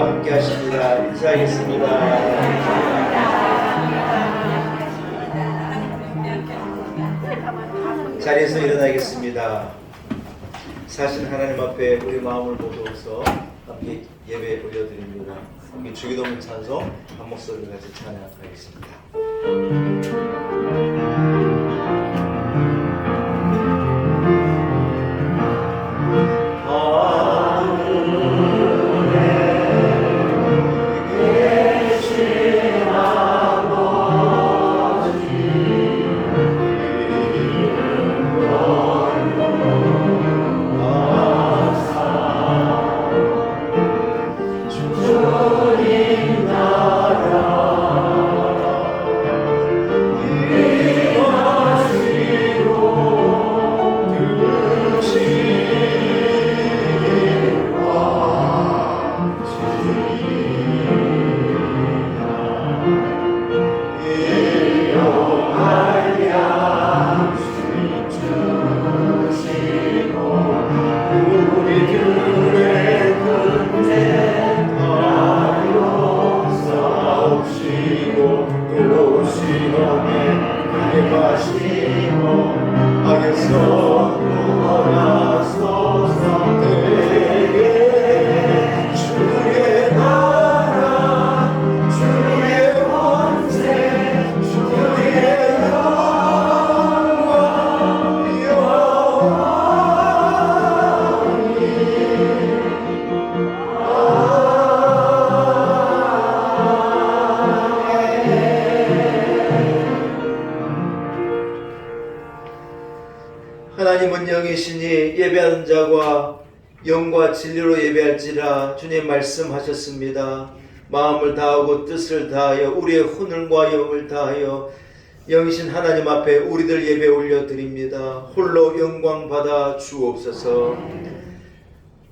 나와 함께 하십니다. 인사하겠습니다. 자리에서 일어나겠습니다. 사신 하나님 앞에 우리 마음을 모아서 함께 예배 올려드립니다. 함께 주기도문 찬송 한 목소리로 같이 찬양하겠습니다. 하나님은 영이시니 예배하는 자가 영과 진리로 예배할지라 주님 말씀하셨습니다. 마음을 다하고 뜻을 다하여 우리의 혼과 영을 다하여 영이신 하나님 앞에 우리들 예배 올려드립니다. 홀로 영광 받아 주옵소서.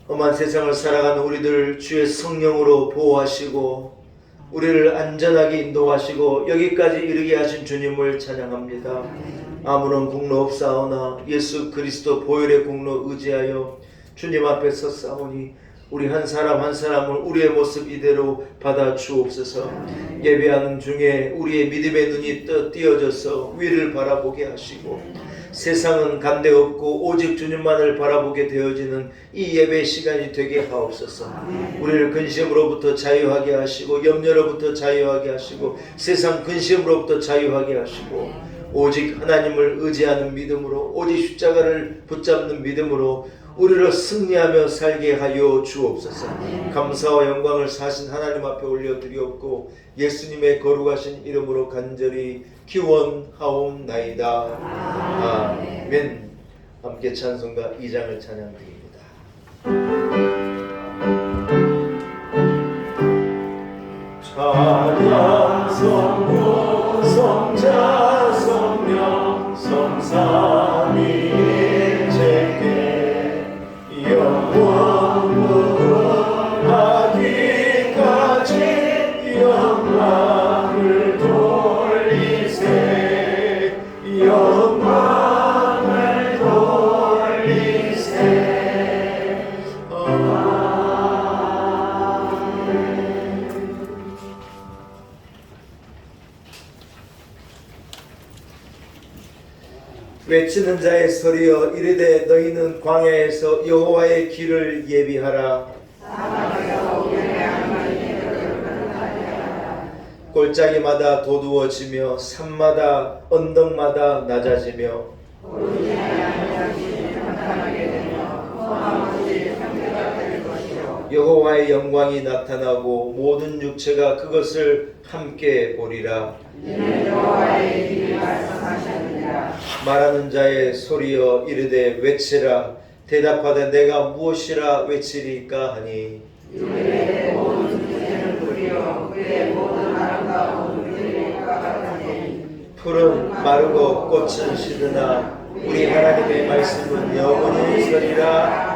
험한 세상을 살아가는 우리들 주의 성령으로 보호하시고 우리를 안전하게 인도하시고 여기까지 이르게 하신 주님을 찬양합니다. 아무런 공로 없사오나 예수 그리스도 보혈의 공로 의지하여 주님 앞에 섰사오니 우리 한 사람 한 사람을 우리의 모습 이대로 받아 주옵소서. 예배하는 중에 우리의 믿음의 눈이 띄어져서 위를 바라보게 하시고 세상은 간데없고 오직 주님만을 바라보게 되어지는 이 예배 시간이 되게 하옵소서. 우리를 근심으로부터 자유하게 하시고 염려로부터 자유하게 하시고 세상 근심으로부터 자유하게 하시고 오직 하나님을 의지하는 믿음으로 오직 십자가를 붙잡는 믿음으로 우리를 승리하며 살게 하여 주옵소서. 감사와 영광을 사신 하나님 앞에 올려드리옵고 예수님의 거룩하신 이름으로 간절히 기원하옵나이다. 아멘. 함께 찬송가 2장을 찬양드립니다. 찬양 성부 성자 성령 성삼위일체께 영원무궁하기까지 영광을 돌리세 영광을 돌리세. 외치는 자의 소리여 이르되 너희는 광야에서 여호와의 길을 예비하라. 골짜기마다 도두어지며 산마다 언덕마다 낮아지며 여호와의 영광이 나타나고 모든 육체가 그것을 함께 보리라. 말하는 자의 소리여 이르되 외치라. 대답하되 내가 무엇이라 외치리까 하니 풀은 마르고 꽃은 시드나 우리 하나님의 말씀은 영원히 서리라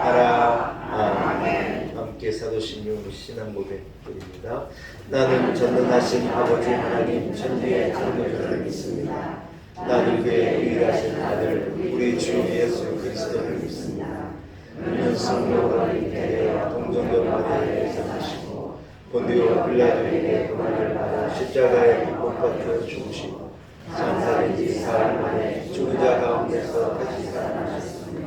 하라. 아멘. 함께 사도신경 신앙 고백드립니다. 나는 전능하신 아버지 하나님 천지의 창조주를 믿습니다. 나는 그의 유일하신 아들 우리 주 예수 그리스도를 믿습니다. 그는 성령으로 잉태되어 동정녀 마리아에서 나시고 본디오 빌라도에게 고난을 받아 십자가에 못 박혀 죽으시고 장사된 지 사흘 만에 죽은 자 가운데서 다시 살아나셨으며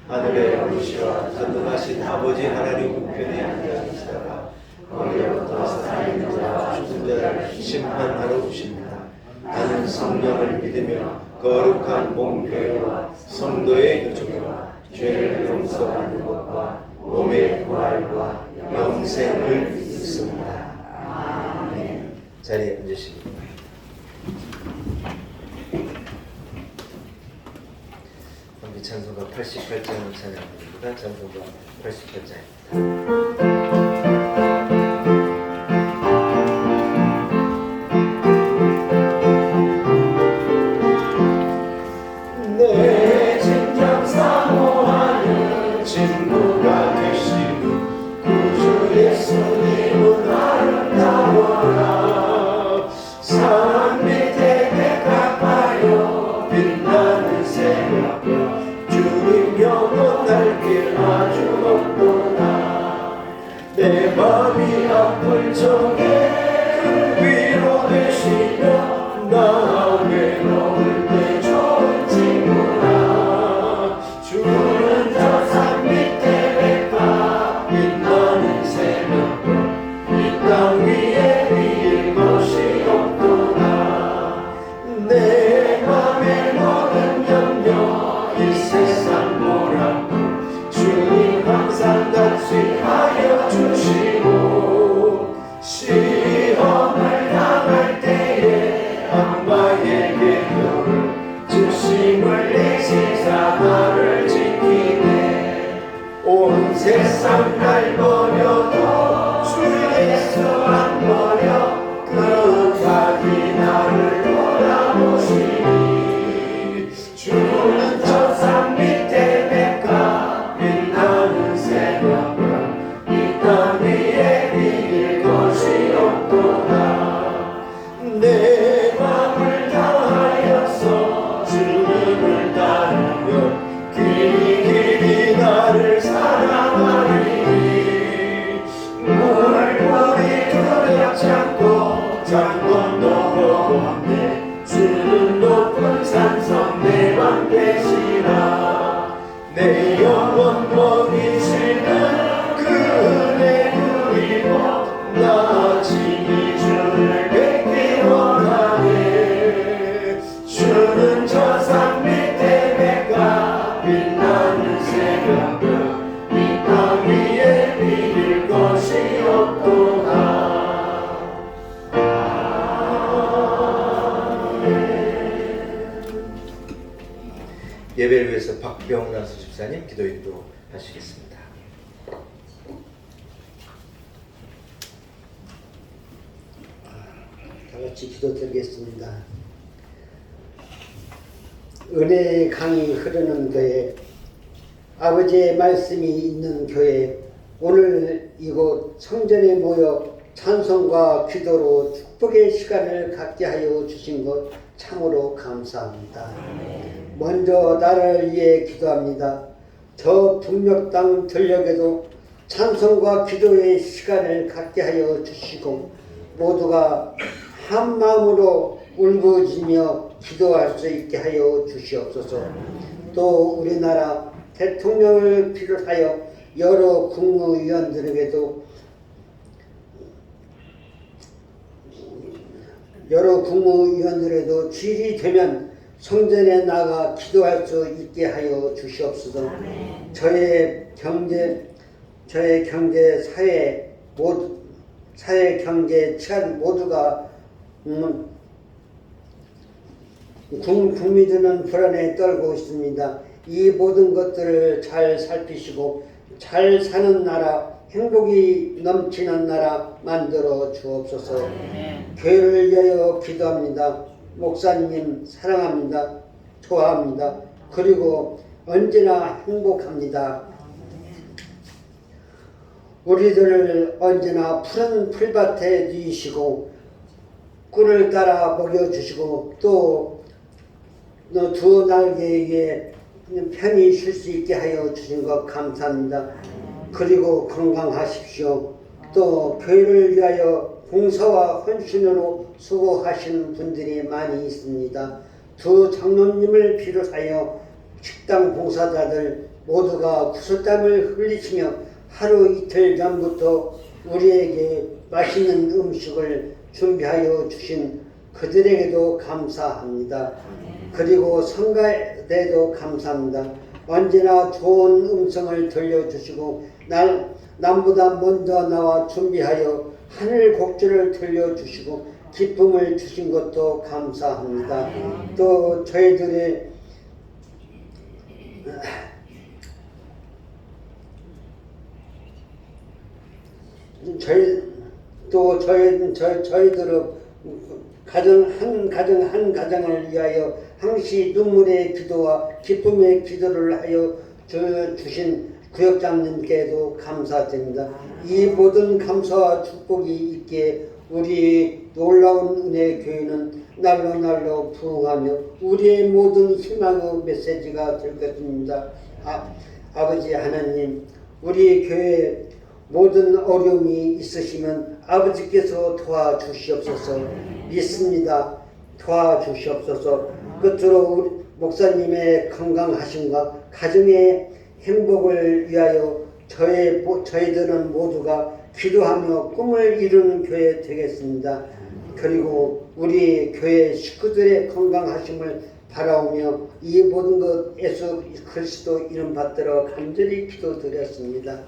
하늘에 오르시와 전능하신 아버지 하나님 우편에 앉아 계시다가 거기로부터 살아있는 자와 죽은 자를 심판하러 오십니다. 나는 성령을 믿으며 거룩한 몸교회와 성도의 교통과 죄를 용서받는 것과 몸의 부활과 영생을 믿습니다. 아멘. 자리에 앉으시기 바랍니다. 찬송가 88장 찬양합니다. 찬송가 88장입니다. 내 진정 사모하는 친구가 되시는 구주 예수님은 아름다워라. 산 밑에 백합하여 빛나는 새벽별 주님 영원할 길 아주 높도다. 내 맘이 아플 적에 그 위로 되시며 나 외로울 때 좋은 친구라. 주는 저 산 밑에 백합 빛나는 새벽별 이 땅 위에 비일 것이 없도다. 내 맘에 모든 염려 이 세상 모락도 주님 항상 같이 하여 주시고 시험을 당할 때에 악마의 계명을 주심을 내 세상 나를 지키네. 온 세상 날 버려도 주 예수 안 버려 끝까지 나를 돌아보시니. 주는 저 산 밑에 백합 빛나는 새벽별 이 땅 위에 비길 것이 없도다. 내 맘을 다하여서 주님을 따르며 길이 나를 사랑하리니. 물꼬리 두렵지 않고 장관도 보았네. 주는 높은 산성 내 맘 되시라. 내 영혼 먹이시는 그 은혜 누리고 나 친히 주를 뵙기 원하네. 주는 저 산 밑에 백합 빛나는 새벽별 이 땅 위에 비길 것이 없도다. 예배를 위해서 박병란 수집사님 기도 인도 하시겠습니다. 다 같이 기도드리겠습니다. 은혜의 강이 흐르는 교회, 아버지의 말씀이 있는 교회, 오늘 이곳 성전에 모여 찬송과 기도로 축복의 시간을 갖게 하여 주신 것 참으로 감사합니다. 먼저 나를 위해 기도합니다. 저 북녘 땅 들녘에도 찬송과 기도의 시간을 갖게 하여 주시고 모두가 한 마음으로 울부짖으며 기도할 수 있게 하여 주시옵소서. 또 우리나라 대통령을 비롯하여 여러 국무위원들에게도 주일이 되면 성전에 나가 기도할 수 있게 하여 주시옵소서. 저의 경제, 사회, 경제, 치안 모두가 국민들은 불안에 떨고 있습니다. 이 모든 것들을 잘 살피시고 잘 사는 나라, 행복이 넘치는 나라 만들어 주옵소서. 교회를 위하여 기도합니다. 목사님 사랑합니다. 좋아합니다. 그리고 언제나 행복합니다. 우리들을 언제나 푸른 풀밭에 누이시고 꿀을 따라 먹여주시고 또 두 날개 위에 편히 쉴 수 있게 하여 주신 것 감사합니다. 그리고 건강하십시오. 또 교회를 위하여 봉사와 헌신으로 수고하시는 분들이 많이 있습니다. 두 장로님을 비롯하여 식당 봉사자들 모두가 구슬땀을 흘리시며 하루 이틀 전부터 우리에게 맛있는 음식을 준비하여 주신 그들에게도 감사합니다. 그리고 성가대도 감사합니다. 언제나 좋은 음성을 들려주시고 남보다 먼저 나와 준비하여 하늘 곡주를 들려주시고 기쁨을 주신 것도 감사합니다. 또 저희들의 저희들의 한 가정을 위하여 항시 눈물의 기도와 기쁨의 기도를 하여 주신 구역장님께도 감사드립니다. 이 모든 감사와 축복이 있기에 우리 놀라운 은혜 교회는 날로 부흥하며 우리의 모든 희망의 메시지가 될 것입니다. 아버지 하나님, 우리 교회 모든 어려움이 있으시면 아버지께서 도와주시옵소서. 믿습니다. 도와주시옵소서. 끝으로 우리 목사님의 건강하심과 가정의 행복을 위하여 저희들은 모두가 기도하며 꿈을 이루는 교회 되겠습니다. 그리고 우리 교회 식구들의 건강하심을 바라오며 이 모든 것 예수 그리스도 이름 받들어 간절히 기도드렸습니다.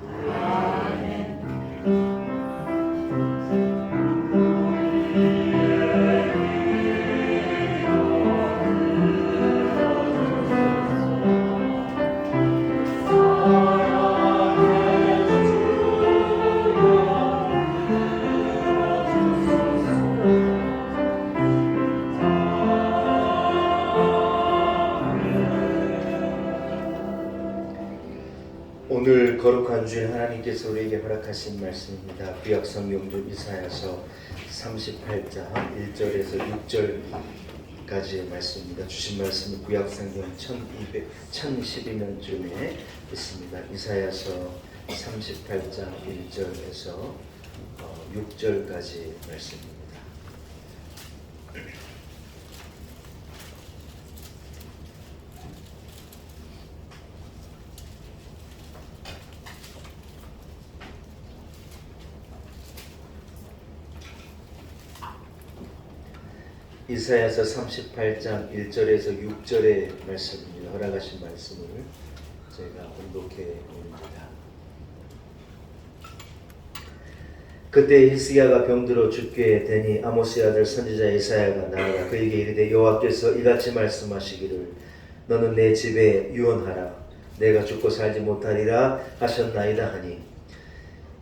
오늘 거룩한 주일 하나님께서 우리에게 허락하신 말씀입니다. 구약 성경중 이사야서 38장 1절에서 6절까지의 말씀입니다. 주신 말씀은 구약 성경 1012면쯤에 있습니다. 이사야서 38장 1절에서 6절까지 말씀입니다. 이사야서 38장 1절에서 6절의 말씀입니다. 허락하신 말씀을 제가 봉독해 봅니다. 그때 히스기야가 병들어 죽게 되니 아모스의 아들 선지자 이사야가 나아가 그에게 이르되 여호와께서 이같이 말씀하시기를 너는 내 집에 유언하라 내가 죽고 살지 못하리라 하셨나이다 하니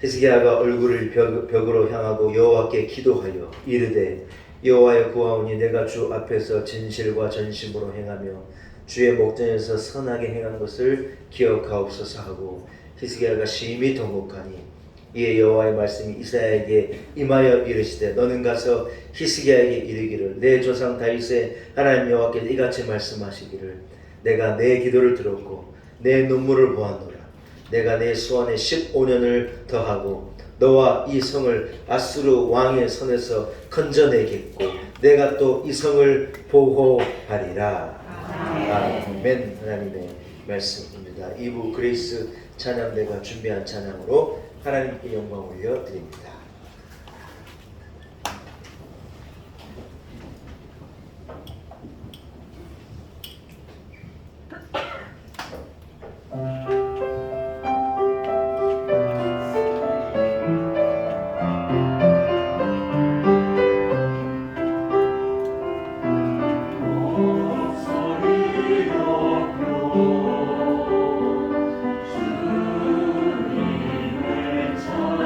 히스기야가 얼굴을 벽으로 향하고 여호와께 기도하여 이르되 여호와여 구하오니 내가 주 앞에서 진실과 전심으로 행하며 주의 목전에서 선하게 행한 것을 기억하옵소서 하고 히스기야가 심히 통곡하니 이에 여호와의 말씀이 이사야에게 임하여 이르시되 너는 가서 히스기야에게 이르기를 내 조상 다윗의 하나님 여호와께서 이같이 말씀하시기를 내가 내 기도를 들었고 내 눈물을 보았노라 내가 내 수완에 15년을 더하고 너와 이 성을 아수르 왕의 손에서 건져내겠고 내가 또 이 성을 보호하리라. 아멘. 하나님의 말씀입니다. 2부 그레이스 찬양대가 준비한 찬양으로 하나님께 영광 올려드립니다. 주님을 찬양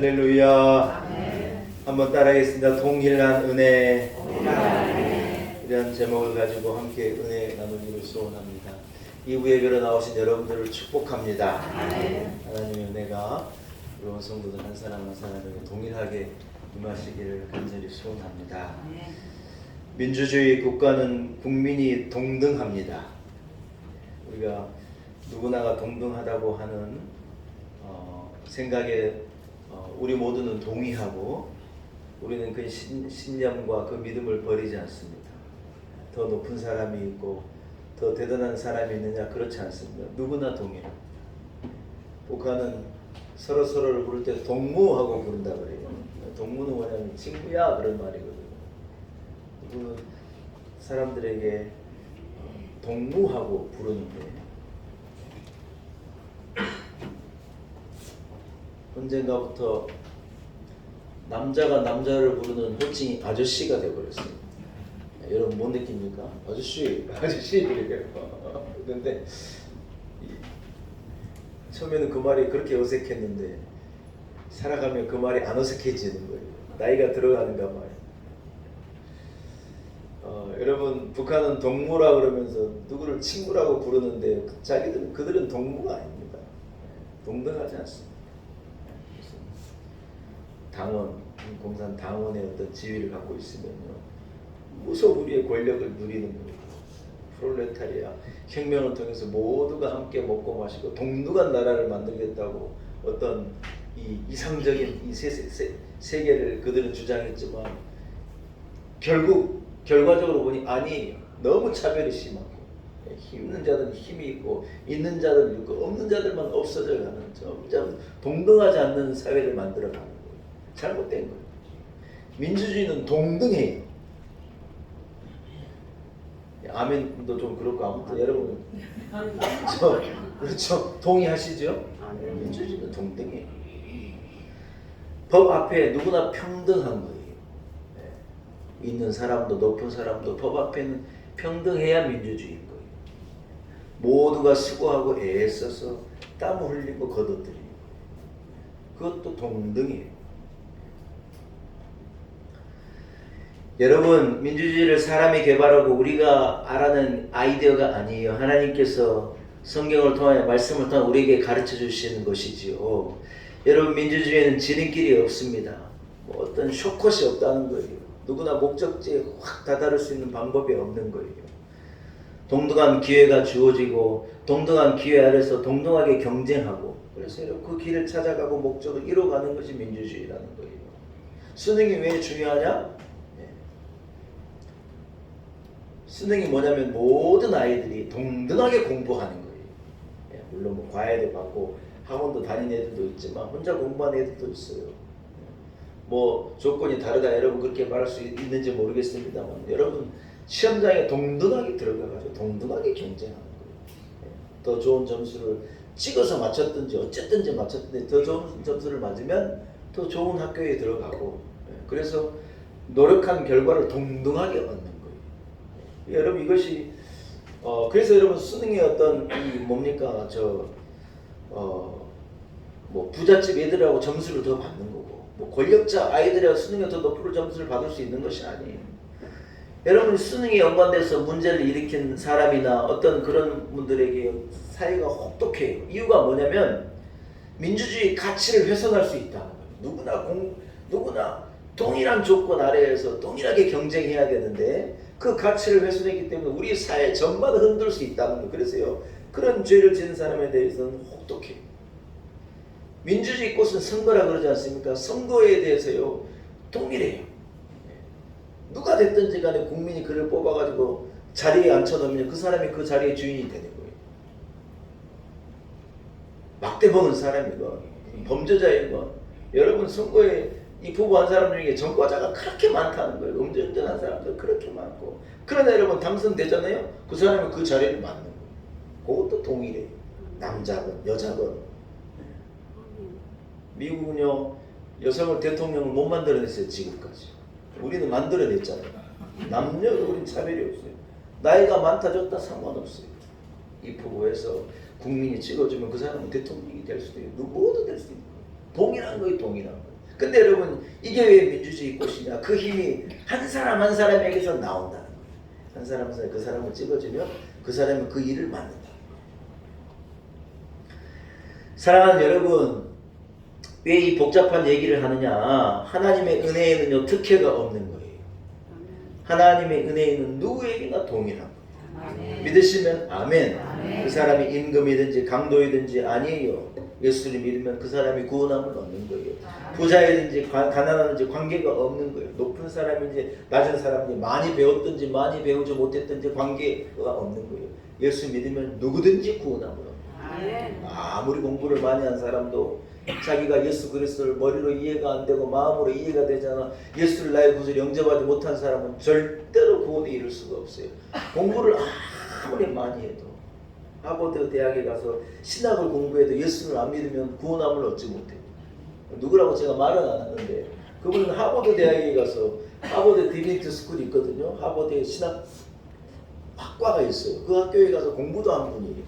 할렐루야. 한번 따라하겠습니다. 동일한 은혜. 이런 제목을 가지고 함께 은혜 나누기를 소원합니다. 이후 예배로 나오신 여러분들을 축복합니다. 하나님의 은혜가 우리 성도들 한 사람 한 사람에게 동일하게 임하시기를 간절히 소원합니다. 민주주의 국가는 국민이 동등합니다. 우리가 누구나가 동등하다고 하는 생각에 우리 모두는 동의하고 우리는 그 신념과 그 믿음을 버리지 않습니다. 더 높은 사람이 있고 더 대단한 사람이 있느냐, 그렇지 않습니다. 누구나 동일합니다. 북한은 서로를 부를 때 동무하고 부른다 그래요. 동무는 뭐냐면 친구야 그런 말이거든요. 누구는 사람들에게 동무하고 부르는데 언젠가부터 남자가 남자를 부르는 호칭이 아저씨가 되어버렸어요. 여러분 못 느낍니까? 아저씨 그래요. 근데 처음에는 그 말이 그렇게 어색했는데 살아가면 그 말이 안 어색해지는 거예요. 나이가 들어가는가 봐요. 여러분 북한은 동무라 그러면서 누구를 친구라고 부르는데 그들은 동무가 아닙니다. 동등하지 않습니다. 당원, 공산 당원의 어떤 지위를 갖고 있으면요, 무소불위의 권력을 누리는 거예요. 프롤레타리아 혁명을 통해서 모두가 함께 먹고 마시고 동등한 나라를 만들겠다고 어떤 이 이상적인 이 세계를 그들은 주장했지만 결과적으로 보니 아니에요. 너무 차별이 심하고 있는 자들은 힘이 있고 있는 자들은 있고 없는 자들만 없어져가는 점점 동등하지 않는 사회를 만들어가는 거예요. 잘못된 거예요. 민주주의는 동등해요. 아멘도 좀 그렇고 아무튼 여러분 그렇죠. 동의하시죠? 민주주의는 동등해요. 법 앞에 누구나 평등한 거예요. 있는 사람도 높은 사람도 법 앞에는 평등해야 민주주의인 거예요. 모두가 수고하고 애써서 땀 흘리고 거둬들이고 그것도 동등해요. 여러분, 민주주의를 사람이 개발하고 우리가 알아낸 아이디어가 아니에요. 하나님께서 성경을 통하여 말씀을 통해 우리에게 가르쳐 주시는 것이지요. 여러분, 민주주의에는 지름길이 없습니다. 뭐 어떤 쇼컷이 없다는 거예요. 누구나 목적지에 확 다다를 수 있는 방법이 없는 거예요. 동등한 기회가 주어지고 동등한 기회 아래서 동등하게 경쟁하고 그래서 여러분 그 길을 찾아가고 목적을 이뤄가는 것이 민주주의라는 거예요. 수능이 왜 중요하냐? 수능이 뭐냐면 모든 아이들이 동등하게 공부하는 거예요. 물론 뭐 과외도 받고 학원도 다니는 애들도 있지만 혼자 공부하는 애들도 있어요. 뭐 조건이 다르다 여러분 그렇게 말할 수 있는지 모르겠습니다만 여러분 시험장에 동등하게 들어가가지고 동등하게 경쟁하는 거예요. 더 좋은 점수를 찍어서 맞췄든지 어쨌든지 맞췄든지 더 좋은 점수를 맞으면 더 좋은 학교에 들어가고 그래서 노력한 결과를 동등하게 얻는 거예요. 여러분 이것이 그래서 여러분 수능의 어떤 이 뭡니까 뭐 부잣집 애들하고 점수를 더 받는 거고 뭐 권력자 아이들하고 수능에 더 높은 점수를 받을 수 있는 것이 아니에요. 여러분 수능에 연관돼서 문제를 일으킨 사람이나 어떤 그런 분들에게 사회가 혹독해요. 이유가 뭐냐면 민주주의 가치를 훼손할 수 있다는 거예요. 누구나 동일한 조건 아래에서 동일하게 경쟁해야 되는데 그 가치를 훼손했기 때문에 우리 사회 전반을 흔들 수 있다는 거예요. 그래서요 그런 죄를 지은 사람에 대해서는 혹독해요. 민주주의 꽃은 선거라 그러지 않습니까? 선거에 대해서요 동일해요. 누가 됐든지 간에 국민이 그를 뽑아가지고 자리에 앉혀놓으면 그 사람이 그 자리의 주인이 되는 거예요. 막대 먹은 사람이건 범죄자이건 여러분 선거에 입후보한 사람 중에 전과자가 그렇게 많다는 거예요. 음주운전한 사람들 그렇게 많고 그러나 여러분 당선되잖아요. 그 사람은 그 자리를 맡는 거예요. 그것도 동일해요. 남자건 여자건 미국은요 여성을 대통령을 못 만들어냈어요. 지금까지 우리는 만들어냈잖아요. 남녀도 우린 차별이 없어요. 나이가 많다 적다 상관없어요. 입후보에서 국민이 찍어주면 그 사람은 대통령이 될 수도 있고 누구도 될 수 있는 거예요. 동일한 거예요. 동일한 거예요. 근데 여러분 이게 왜 민주주의 꽃이냐? 그 힘이 한 사람 한 사람에게서 나온다는 거예요. 한 사람 한 사람 그 사람을 찍어주면 그 사람은 그 일을 맡는다. 사랑하는 여러분, 왜 이 복잡한 얘기를 하느냐? 하나님의 은혜에는요 특혜가 없는 거예요. 하나님의 은혜에는 누구에게나 동일한 거예요. 믿으시면 아멘. 그 사람이 임금이든지 강도이든지 아니에요. 예수를 믿으면 그 사람이 구원함을 얻는 거예요. 부자이든지 가난하든지 관계가 없는 거예요. 높은 사람인지 낮은 사람인지 많이 배웠든지 많이 배우지 못했든지 관계가 없는 거예요. 예수 믿으면 누구든지 구원함을 얻는 거예요. 아무리 공부를 많이 한 사람도 자기가 예수 그리스도를 머리로 이해가 안 되고 마음으로 이해가 되잖아. 예수를 나의 구주로 영접하지 못한 사람은 절대로 구원에 이를 수가 없어요. 공부를 아무리 많이 해도 하버드 대학에 가서 신학을 공부해도 예수를 안 믿으면 구원함을 얻지 못해요. 누구라고 제가 말은 안 하는데 그분은 하버드 대학에 가서 하버드 디비니티 스쿨이 있거든요. 하버드에 신학 학과가 있어요. 그 학교에 가서 공부도 한 분이에요.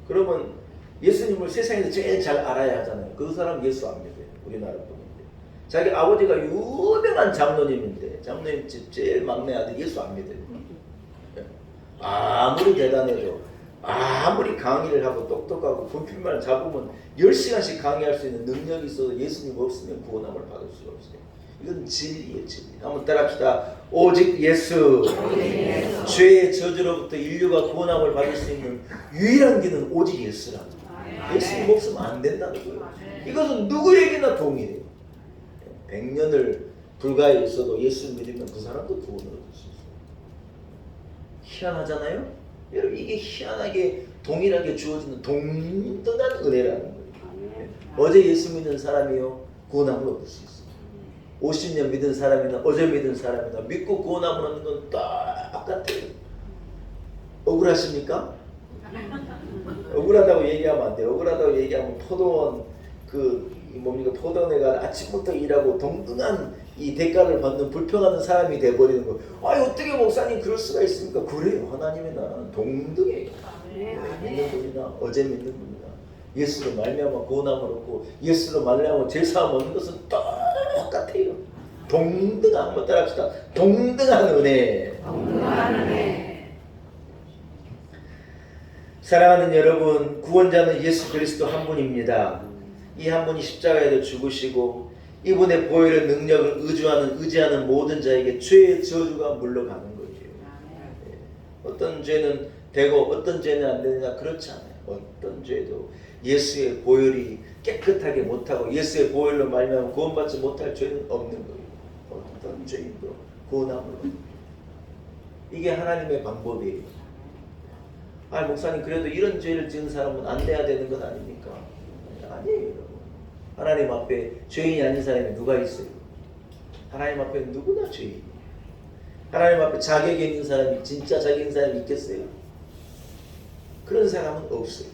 그러면 예수님을 세상에서 제일 잘 알아야 하잖아요. 그 사람 예수 안 믿어요. 우리나라 분인데. 자기 아버지가 유명한 장로님인데 장로님 집 제일 막내 아들 예수 안 믿어요. 아무리 대단해도 아무리 강의를 하고 똑똑하고 분필만 잡으면 10시간씩 강의할 수 있는 능력이 있어도 예수님 없으면 구원함을 받을 수가 없어요. 이건 진리예요, 진리. 한번 따라합시다. 오직 예수. 죄의 저주로부터 인류가 구원함을 받을 수 있는 유일한 길은 오직 예수라는 거예요. 예수님 없으면 안 된다는 거예요. 이것은 누구에게나 동일해요. 100년을 불가에 있어도 예수 믿으면 그 사람도 구원을 얻을 수 있어요. 희한하잖아요? 여러분 이게 희한하게 동일하게 주어지는 동등한 은혜라는 거예요. 어제 예수 믿는 사람이요 구원함을 얻을 수 있어요. 50년 믿은 사람이나 어제 믿은 사람이나 믿고 구원함을 얻는 건 똑같아요. 억울하십니까? 억울하다고 얘기하면 안 돼요. 억울하다고 얘기하면 포도원 포도원에가 아침부터 일하고 동등한 이 대가를 받는 불평하는 사람이 돼버리는 거예요. 아니 어떻게 목사님 그럴 수가 있습니까? 그래요. 하나님의 나라는 동등해요. 믿는 분이나 어제 믿는 분이나 예수로 말미암아 구원함을 얻고 예수로 말미암아 죄사함 얻는 것은 똑같아요. 동등한, 한번 따라합시다. 동등한 은혜. 사랑하는 여러분, 구원자는 예수 그리스도 한 분입니다. 이 한 분이 십자가에도 죽으시고 이분의 보혈의 능력을 의지하는 모든 자에게 죄의 저주가 물러가는 거예요. 어떤 죄는 되고 어떤 죄는 안 되느냐, 그렇지 않아요. 어떤 죄도 예수의 보혈이 깨끗하게 못하고 예수의 보혈로 말미암아 구원받지 못할 죄는 없는 거예요. 어떤 죄인도 구원함을 얻는 거예요. 이게 하나님의 방법이에요. 아 목사님 그래도 이런 죄를 지은 사람은 안 돼야 되는 건 아닙니까? 아니에요 여러분. 하나님 앞에 죄인이 아닌 사람이 누가 있어요? 하나님 앞에 누구나 죄인이에요. 하나님 앞에 자격이 있는 사람이 진짜 자격 있는 사람이 있겠어요? 그런 사람은 없어요.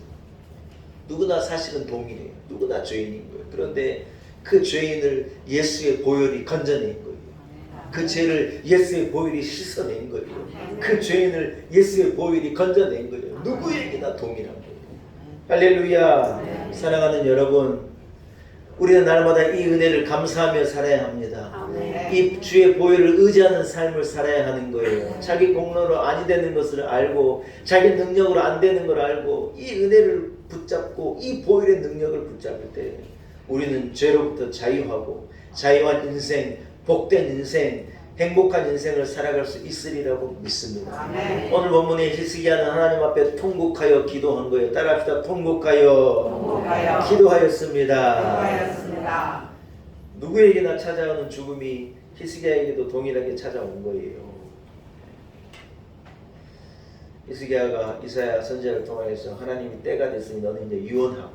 누구나 사실은 동일해요. 누구나 죄인인 거예요. 그런데 그 죄인을 예수의 보혈이 건져낸 거예요. 그 죄를 예수의 보혈이 씻어낸 거예요. 그 죄인을 예수의 보혈이 건져낸 거예요. 누구에게나 동일한 거예요. 할렐루야. 사랑하는 여러분, 우리는 날마다 이 은혜를 감사하며 살아야 합니다. 이 주의 보혈을 의지하는 삶을 살아야 하는 거예요. 자기 공로로 아니 되는 것을 알고 자기 능력으로 안 되는 걸 알고 이 은혜를 붙잡고 이 보혈의 능력을 붙잡을 때 우리는 죄로부터 자유하고 자유한 인생, 복된 인생, 행복한 인생을 살아갈 수 있으리라고 믿습니다. 오늘 본문에 히스기야는 하나님 앞에 통곡하여 기도한 거예요. 따라합시다. 통곡하여 기도하였습니다. 누구에게나 찾아오는 죽음이 히스기야에게도 동일하게 찾아온 거예요. 히스기야가 이사야 선지자를 통해서 하나님이 때가 됐으니 너는 이제 유언하고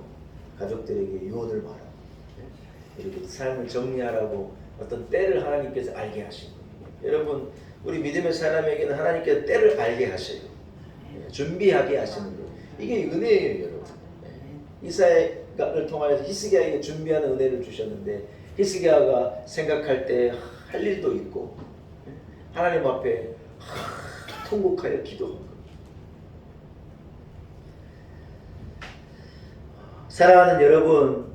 가족들에게 유언을 말하고 이렇게 삶을 정리하라고 어떤 때를 하나님께서 알게 하신 거예요. 여러분 우리 믿음의 사람에게는 하나님께서 때를 알게 하셔요. 준비하게 하시는 거예요. 이게 은혜예요 여러분. 이사야를 통하여서 히스기야에게 준비하는 은혜를 주셨는데 히스기야가 생각할 때 할 일도 있고 하나님 앞에 통곡하여 기도한 거예요. 사랑하는 여러분,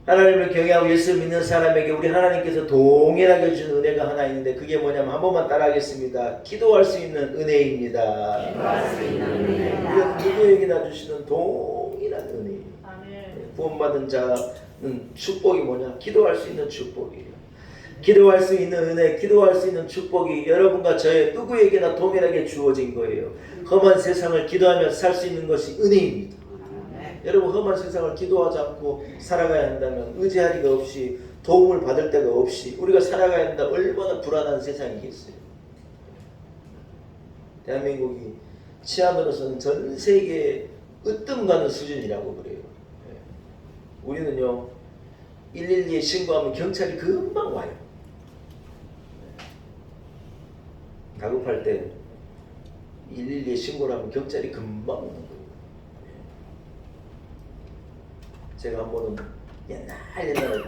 하나님을 경외하고 예수 믿는 사람에게 우리 하나님께서 동일하게 주는 은혜가 하나 있는데 그게 뭐냐면 한 번만 따라하겠습니다. 기도할 수 있는 은혜입니다. 이건 누구에게나 주시는 동일한 은혜예요. 구원받은 자는 축복이 뭐냐? 기도할 수 있는 축복이에요. 기도할 수 있는 은혜, 기도할 수 있는 축복이 여러분과 저의 누구에게나 동일하게 주어진 거예요. 험한 세상을 기도하며 살 수 있는 것이 은혜입니다. 여러분 험한 세상을 기도하지 않고 살아가야 한다면 의지할 리가 없이 도움을 받을 데가 없이 우리가 살아가야 한다 얼마나 불안한 세상이겠어요. 대한민국이 치안으로서는 전 세계에 으뜸 가는 수준이라고 그래요. 우리는요 112에 신고하면 경찰이 금방 와요. 다급할 때 112에 신고를 하면 경찰이 금방 오는 거예요. 제가 한 번은 옛날에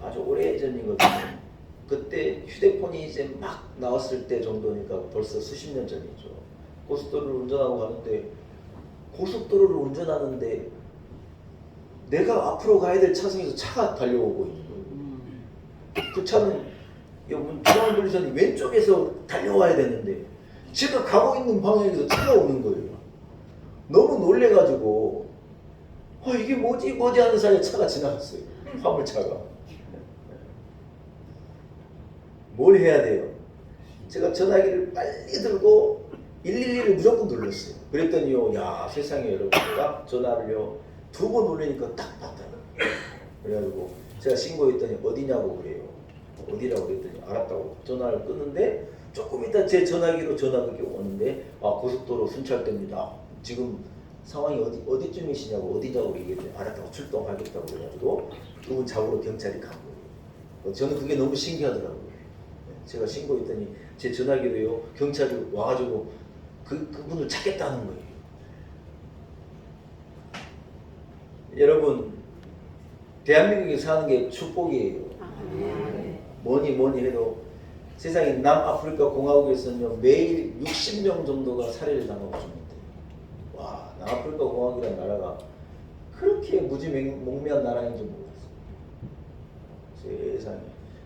아주 오래전이거든요. 그때 휴대폰이 이제 막 나왔을 때 정도니까 벌써 수십 년 전이죠. 고속도로를 운전하고 가는데 고속도로를 운전하는데 내가 앞으로 가야 될 차선에서 차가 달려오고 있는 거예요. 그 차는 중앙 분리선이 왼쪽에서 달려와야 되는데 제가 가고 있는 방향에서 차가 오는 거예요. 너무 놀래가지고 이게 뭐지 하는 사이에 차가 지나갔어요. 화물차가. 뭘 해야 돼요? 제가 전화기를 빨리 들고 112를 무조건 눌렀어요. 그랬더니요, 야 세상에 여러분, 딱 전화를요 2번 올리니까 딱 받더라고요. 그래가지고 제가 신고했더니 어디냐고 그래요. 어디라고 그랬더니 알았다고 전화를 끊는데 조금 이따 제 전화기로 전화가 오는데 고속도로 순찰대입니다. 지금 상황이 어디쯤이시냐고 어디냐고 얘기했더니 알았다고 출동하겠다고 그래가지고 그분 잡으러 경찰이 간 거예요. 저는 그게 너무 신기하더라고요. 제가 신고했더니 제 전화기로요 경찰이 와가지고 그분을 찾겠다는 거예요. 여러분 대한민국에 사는 게 축복이에요. 뭐니 해도 세상에 남아프리카 공화국에서는요 매일 60명 정도가 살해를 당하고 있습니다. 와, 남아프리카 공화국이라는 나라가 그렇게 무지몽매한 나라인 줄 몰랐어요. 세상에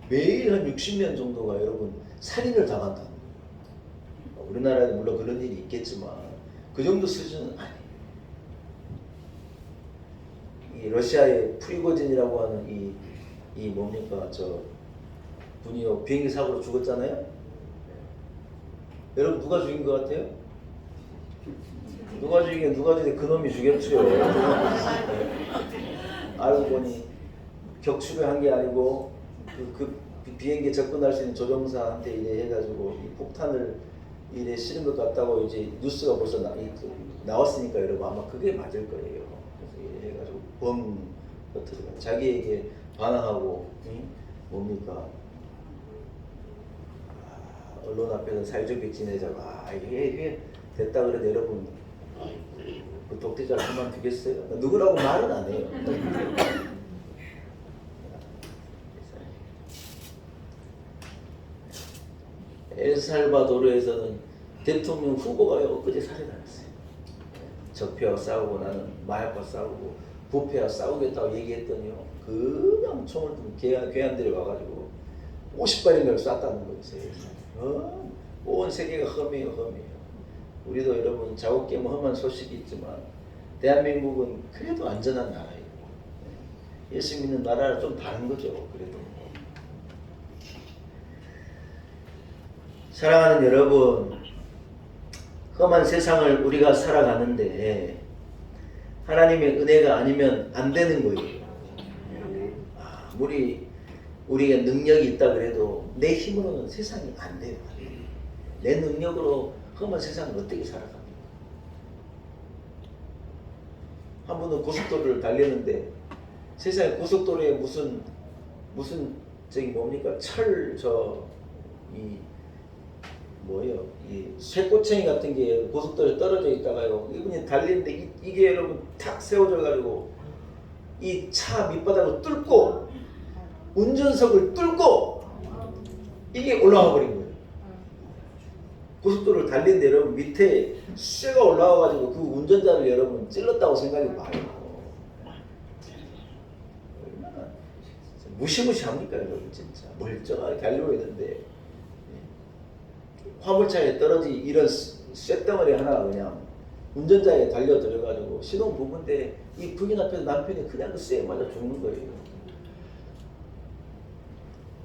매일 한 60명 정도가 여러분 살인을 당한다는 거예요. 우리나라에도 물론 그런 일이 있겠지만 그 정도 수준은 아니에요. 이 러시아의 프리고진이라고 하는 이 뭡니까 저 분이요 비행기 사고로 죽었잖아요. 여러분 누가 죽인 것 같아요? 누가 죽이긴 누가 죽이든 그놈이 죽였죠. 알고 보니 격추를 한 게 아니고 그 비행기에 접근할 수 있는 조종사한테 이래 해가지고 이 폭탄을 이래 실은 것 같다고 이제 뉴스가 벌써 나왔으니까 여러분 아마 그게 맞을 거예요. 그래서 이래 해가지고 뻥 터뜨려 자기에게 반항하고 뭡니까 언론 앞에서 사회적인 지내자고 이게 됐다 그래도 여러분 그 독재자를 그만두겠어요? 누구라고 말은 안 해요. 엘살바도르에서는 대통령 후보가 엊그제 살해당했어요. 적폐와 싸우고 나는 마약과 싸우고 부패와 싸우겠다고 얘기했더니요 그냥 총을 든 괴한들이 와가지고 50발인가를 쐈다는 거예요. 온 세계가 험해요. 우리도 여러분 자국깨문 험한 소식이 있지만 대한민국은 그래도 안전한 나라예요. 예수 믿는 나라랑 좀 다른 거죠. 그래도 사랑하는 여러분, 험한 세상을 우리가 살아가는데 하나님의 은혜가 아니면 안 되는 거예요. 아무리 우리가 능력이 있다 그래도 내 힘으로는 세상이 안 돼요. 내 능력으로 험한 세상을 어떻게 살아갑니까? 한 번은 고속도로를 달리는데 세상에 고속도로에 무슨 저기 뭡니까 이 쇠꼬챙이 같은 게 고속도로에 떨어져 있다가요 이분이 달리는데 이게 여러분 탁 세워져 가지고 이 차 밑바닥을 뚫고 운전석을 뚫고 이게 올라와 버린 거예요. 고속도로를 달리는데 여러분 밑에 쇠가 올라와 가지고 그 운전자를 여러분 찔렀다고 생각이 많아요. 얼마나 무시무시합니까 여러분? 진짜 멀쩡하게 달리고 있는데 화물차에 떨어지 이런 쇳덩어리 하나 그냥 운전자에 달려 들어가지고 신혼 부부인데 이 부인 앞에서 남편이 그냥 그 쇳 맞아 죽는 거예요.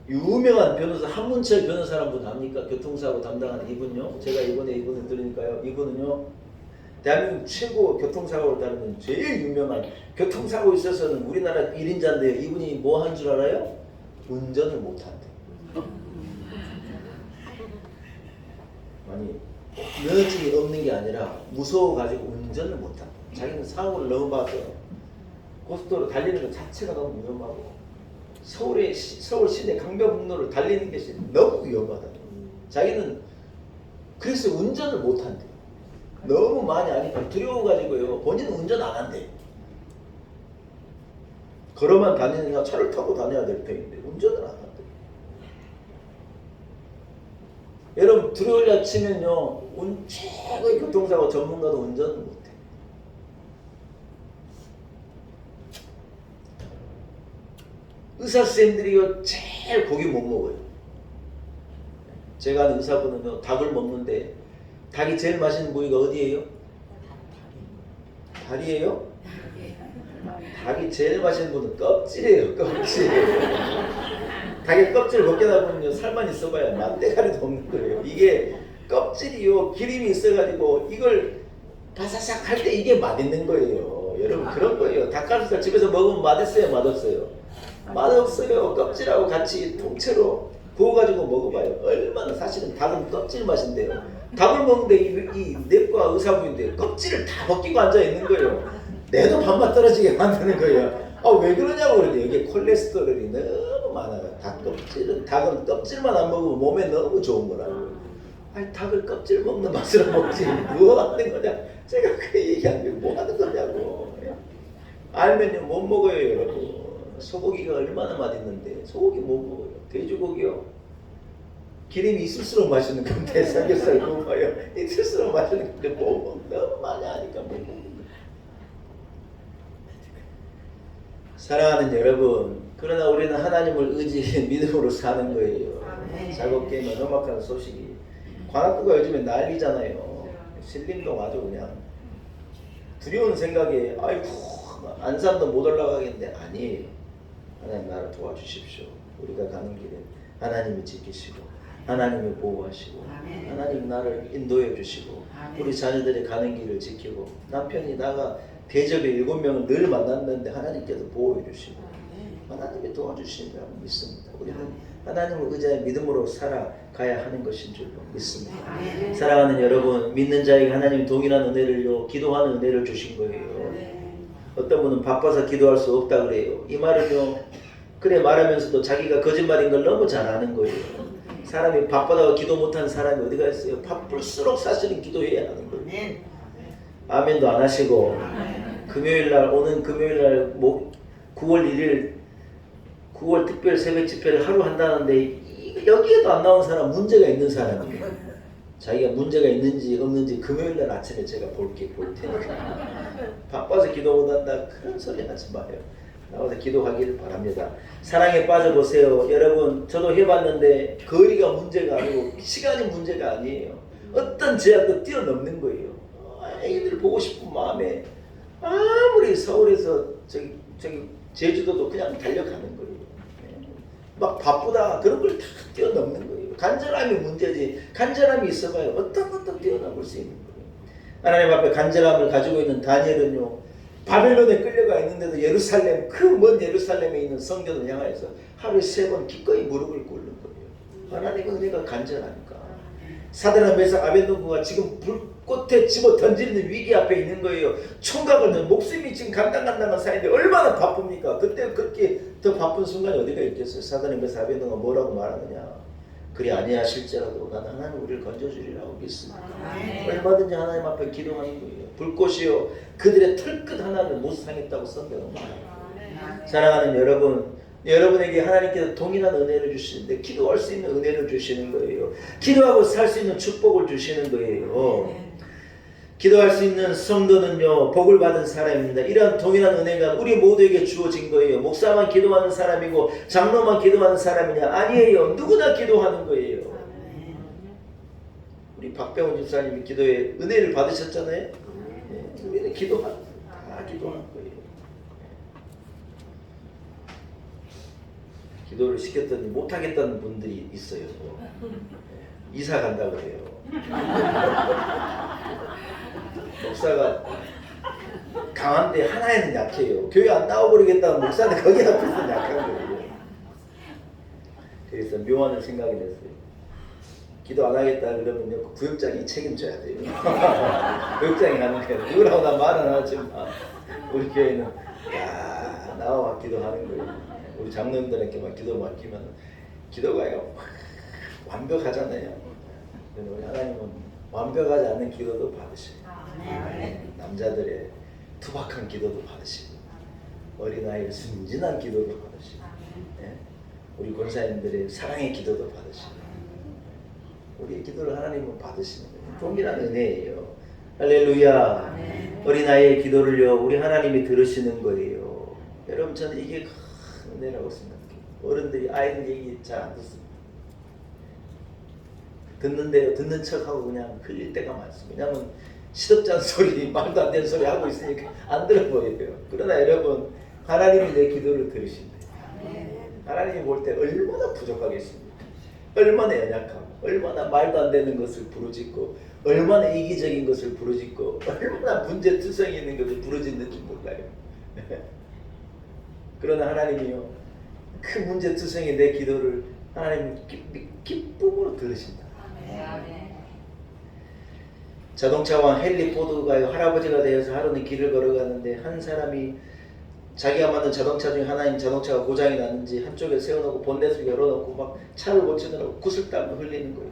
유명한 변호사 한문철 변호사라는 분 압니까? 교통사고 담당하는 이분요. 제가 이번에 이분을 들으니까요. 이분은요 대한민국 최고 교통사고를 다루는 제일 유명한 교통사고 있어서는 우리나라 1인자인데요. 이분이 뭐 한 줄 알아요? 운전을 못한대. 아니 면허증이 없는 게 아니라 무서워가지고 운전을 못한다. 자기는 사고를 너무 봐서 고속도로 달리는 것 자체가 너무 위험하고 서울 시내 강변북로를 달리는 것이 너무 위험하다. 자기는 그래서 운전을 못한대. 너무 많이 아니까 두려워가지고요. 본인은 운전 안 한대. 걸어만 다니느냐 차를 타고 다녀야 될 터인데 운전을 안 한대. 여러분 두려울라 치면요 최고의 교통사고 전문가도 운전을 못해. 의사 선생님들이요 제일 고기 못 먹어요. 제가 아는 의사분은요 닭을 먹는데 닭이 제일 맛있는 부위가 어디예요? 다리예요? 닭이 제일 맛있는 부위는 껍질이에요. 껍질. 닭의 껍질을 벗겨다 보면요 살만 있어봐야 만대가리도 없는 거예요. 이게 껍질이요 기름이 있어가지고 이걸 바사삭 할 때 이게 맛있는 거예요. 여러분 그런 거예요. 닭가슴살 집에서 먹으면 맛있어요? 맛없어요? 맛없어요. 껍질하고 같이 통째로 구워가지고 먹어봐요. 얼마나 사실은 닭은 껍질 맛인데요. 닭을 먹는데 이 뇌과 의사부인데 껍질을 다 벗기고 앉아 있는 거예요. 내도 밥맛 떨어지게 만드는 거예요. 아 왜 그러냐고 그러는데 여기에 콜레스테롤이 너무 많아요. 닭은 껍질만 안 먹으면 몸에 너무 좋은 거라고. 아니 닭을 껍질 먹는 맛으로 먹지 뭐 하는 거냐. 제가 그 얘기한 게 뭐 하는 거냐고. 알면요 못 먹어요 여러분. 소고기가 얼마나 맛있는데 소고기 못 먹어요. 돼지고기요 기름이 있을수록 맛있는 건데 삼겹살 구워요 있을수록 맛있는 건데 뭐 너무 많이 하니까 못 먹는 거예요. 사랑하는 여러분 그러나 우리는 하나님을 의지해 믿음으로 사는 거예요. 작업게임은 험악한 소식이 관악구가 요즘에 난리잖아요. 신림동 아주 그냥 두려운 생각에 아이고 안산도 못 올라가겠는데 아니에요. 하나님 나를 도와주십시오. 우리가 가는 길에 하나님이 지키시고 하나님이 보호하시고 하나님 나를 인도해 주시고 우리 자녀들이 가는 길을 지키고 남편이 나가 대접에 7명을 늘 만났는데 하나님께서 보호해 주시고 하나님이 도와주신다고 믿습니다. 우리는 하나님을 의지하여 믿음으로 살아가야 하는 것인 줄로 믿습니다. 사랑하는 여러분 믿는 자에게 하나님이 동일한 은혜를요 기도하는 은혜를 주신 거예요. 어떤 분은 바빠서 기도할 수 없다 그래요. 이 말은요 그래 말하면서도 자기가 거짓말인 걸 너무 잘 아는 거예요. 사람이 바쁘다고 기도 못하는 사람이 어디가 있어요. 바쁠수록 사실은 기도해야 하는 거예요. 아멘도 안 하시고 금요일날 오는 금요일날 9월 1일 9월 특별 새벽 집회를 하루 한다는데 여기에도 안 나온 사람 문제가 있는 사람이에요. 자기가 문제가 있는지 없는지 금요일날 아침에 제가 볼 테니까 바빠서 기도 못한다 그런 소리 하지 마요. 나와서 기도하기를 바랍니다. 사랑에 빠져보세요. 여러분 저도 해봤는데 거리가 문제가 아니고 시간이 문제가 아니에요. 어떤 제약도 뛰어넘는 거예요. 애기들 보고 싶은 마음에 아무리 서울에서 저기 제주도도 그냥 달려가는 거예요. 막 바쁘다 그런 걸 다 뛰어넘는 거예요. 간절함이 문제지 간절함이 있어봐요. 어떤 것도 뛰어넘을 수 있는 거예요. 하나님 앞에 간절함을 가지고 있는 다니엘은요 바벨론에 끌려가 있는데도 예루살렘 그 먼 예루살렘에 있는 성전을 향하여서 하루에 3번 기꺼이 무릎을 꿇는 거예요. 하나님은 은혜가 간절하니까. 사드락 메삭 아벳노고가 지금 불꽃에 집어 던지는 위기 앞에 있는 거예요. 총각은 목숨이 지금 간당간당한 사이인데 얼마나 바쁩니까? 그때 그렇게 더 바쁜 순간이 어디가 있겠어요. 사드락 메삭 아벳노고가 뭐라고 말하느냐. 그리 아니하실지라도 나는 하나님 우리를 건져주리라고 믿습니다. 얼마든지 하나님 앞에 기도하는 거예요. 불꽃이요 그들의 털끝 하나를 못 상했다고 성경은 말해요. 사랑하는 여러분 여러분에게 하나님께서 동일한 은혜를 주시는데 기도할 수 있는 은혜를 주시는 거예요. 기도하고 살 수 있는 축복을 주시는 거예요. 기도할 수 있는 성도는요 복을 받은 사람입니다. 이런 동일한 은혜가 우리 모두에게 주어진 거예요. 목사만 기도하는 사람이고 장로만 기도하는 사람이냐? 아니에요. 누구나 기도하는 거예요. 우리 박병훈 집사님이 기도에 은혜를 받으셨잖아요. 우리는 다 기도하는 거예요. 기도를 시켰더니 못하겠다는 분들이 있어요. 이사 간다고 해요. 목사가 강한데 하나에는 약해요. 교회 안 나와버리겠다는 목사는 거기 앞에서 약한 거예요. 그래서 묘한 생각이 났어요. 기도 안 하겠다 그러면요 구역장이 책임져야 돼요. 구역장이 하는 거예요. 누구라고 나 말은 안 하지만 우리 교회는 야 나와 기도하는 거예요. 우리 장로님들에게만 기도 맡기면 기도가요 완벽하잖아요. 우리 하나님은 완벽하지 않은 기도도 받으시고 남자들의 투박한 기도도 받으시고 어린아이의 순진한 기도도 받으시고 우리 권사님들의 사랑의 기도도 받으시고 우리의 기도를 하나님은 받으시는 거예요. 동일한 은혜예요. 할렐루야. 어린아이의 기도를요 우리 하나님이 들으시는 거예요. 여러분 저는 이게 큰 은혜라고 생각해요. 어른들이 아이들 얘기 잘 안 듣습니다. 듣는데요 듣는 척하고 그냥 흘릴 때가 많습니다. 왜냐하면 시덥지 않은 소리 말도 안 되는 소리 하고 있으니까 안 들어 보여요. 그러나 여러분 하나님이 내 기도를 들으신대요. 하나님이 볼 때 얼마나 부족하겠습니까? 얼마나 연약하고 얼마나 말도 안 되는 것을 부르짖고 얼마나 이기적인 것을 부르짖고 얼마나 문제투성이 있는 것을 부르짖는지 몰라요. 그러나 하나님이요 그 문제투성이 내 기도를 하나님 기쁨으로 들으신다. 자동차왕 헨리 포드가요 할아버지가 되어서 하루는 길을 걸어가는데 한 사람이 자기가 만든 자동차 중에 하나인 자동차가 고장이 났는지 한쪽에 세워놓고 본넷을 열어놓고 막 차를 고치느라고 구슬땀을 흘리는 거예요.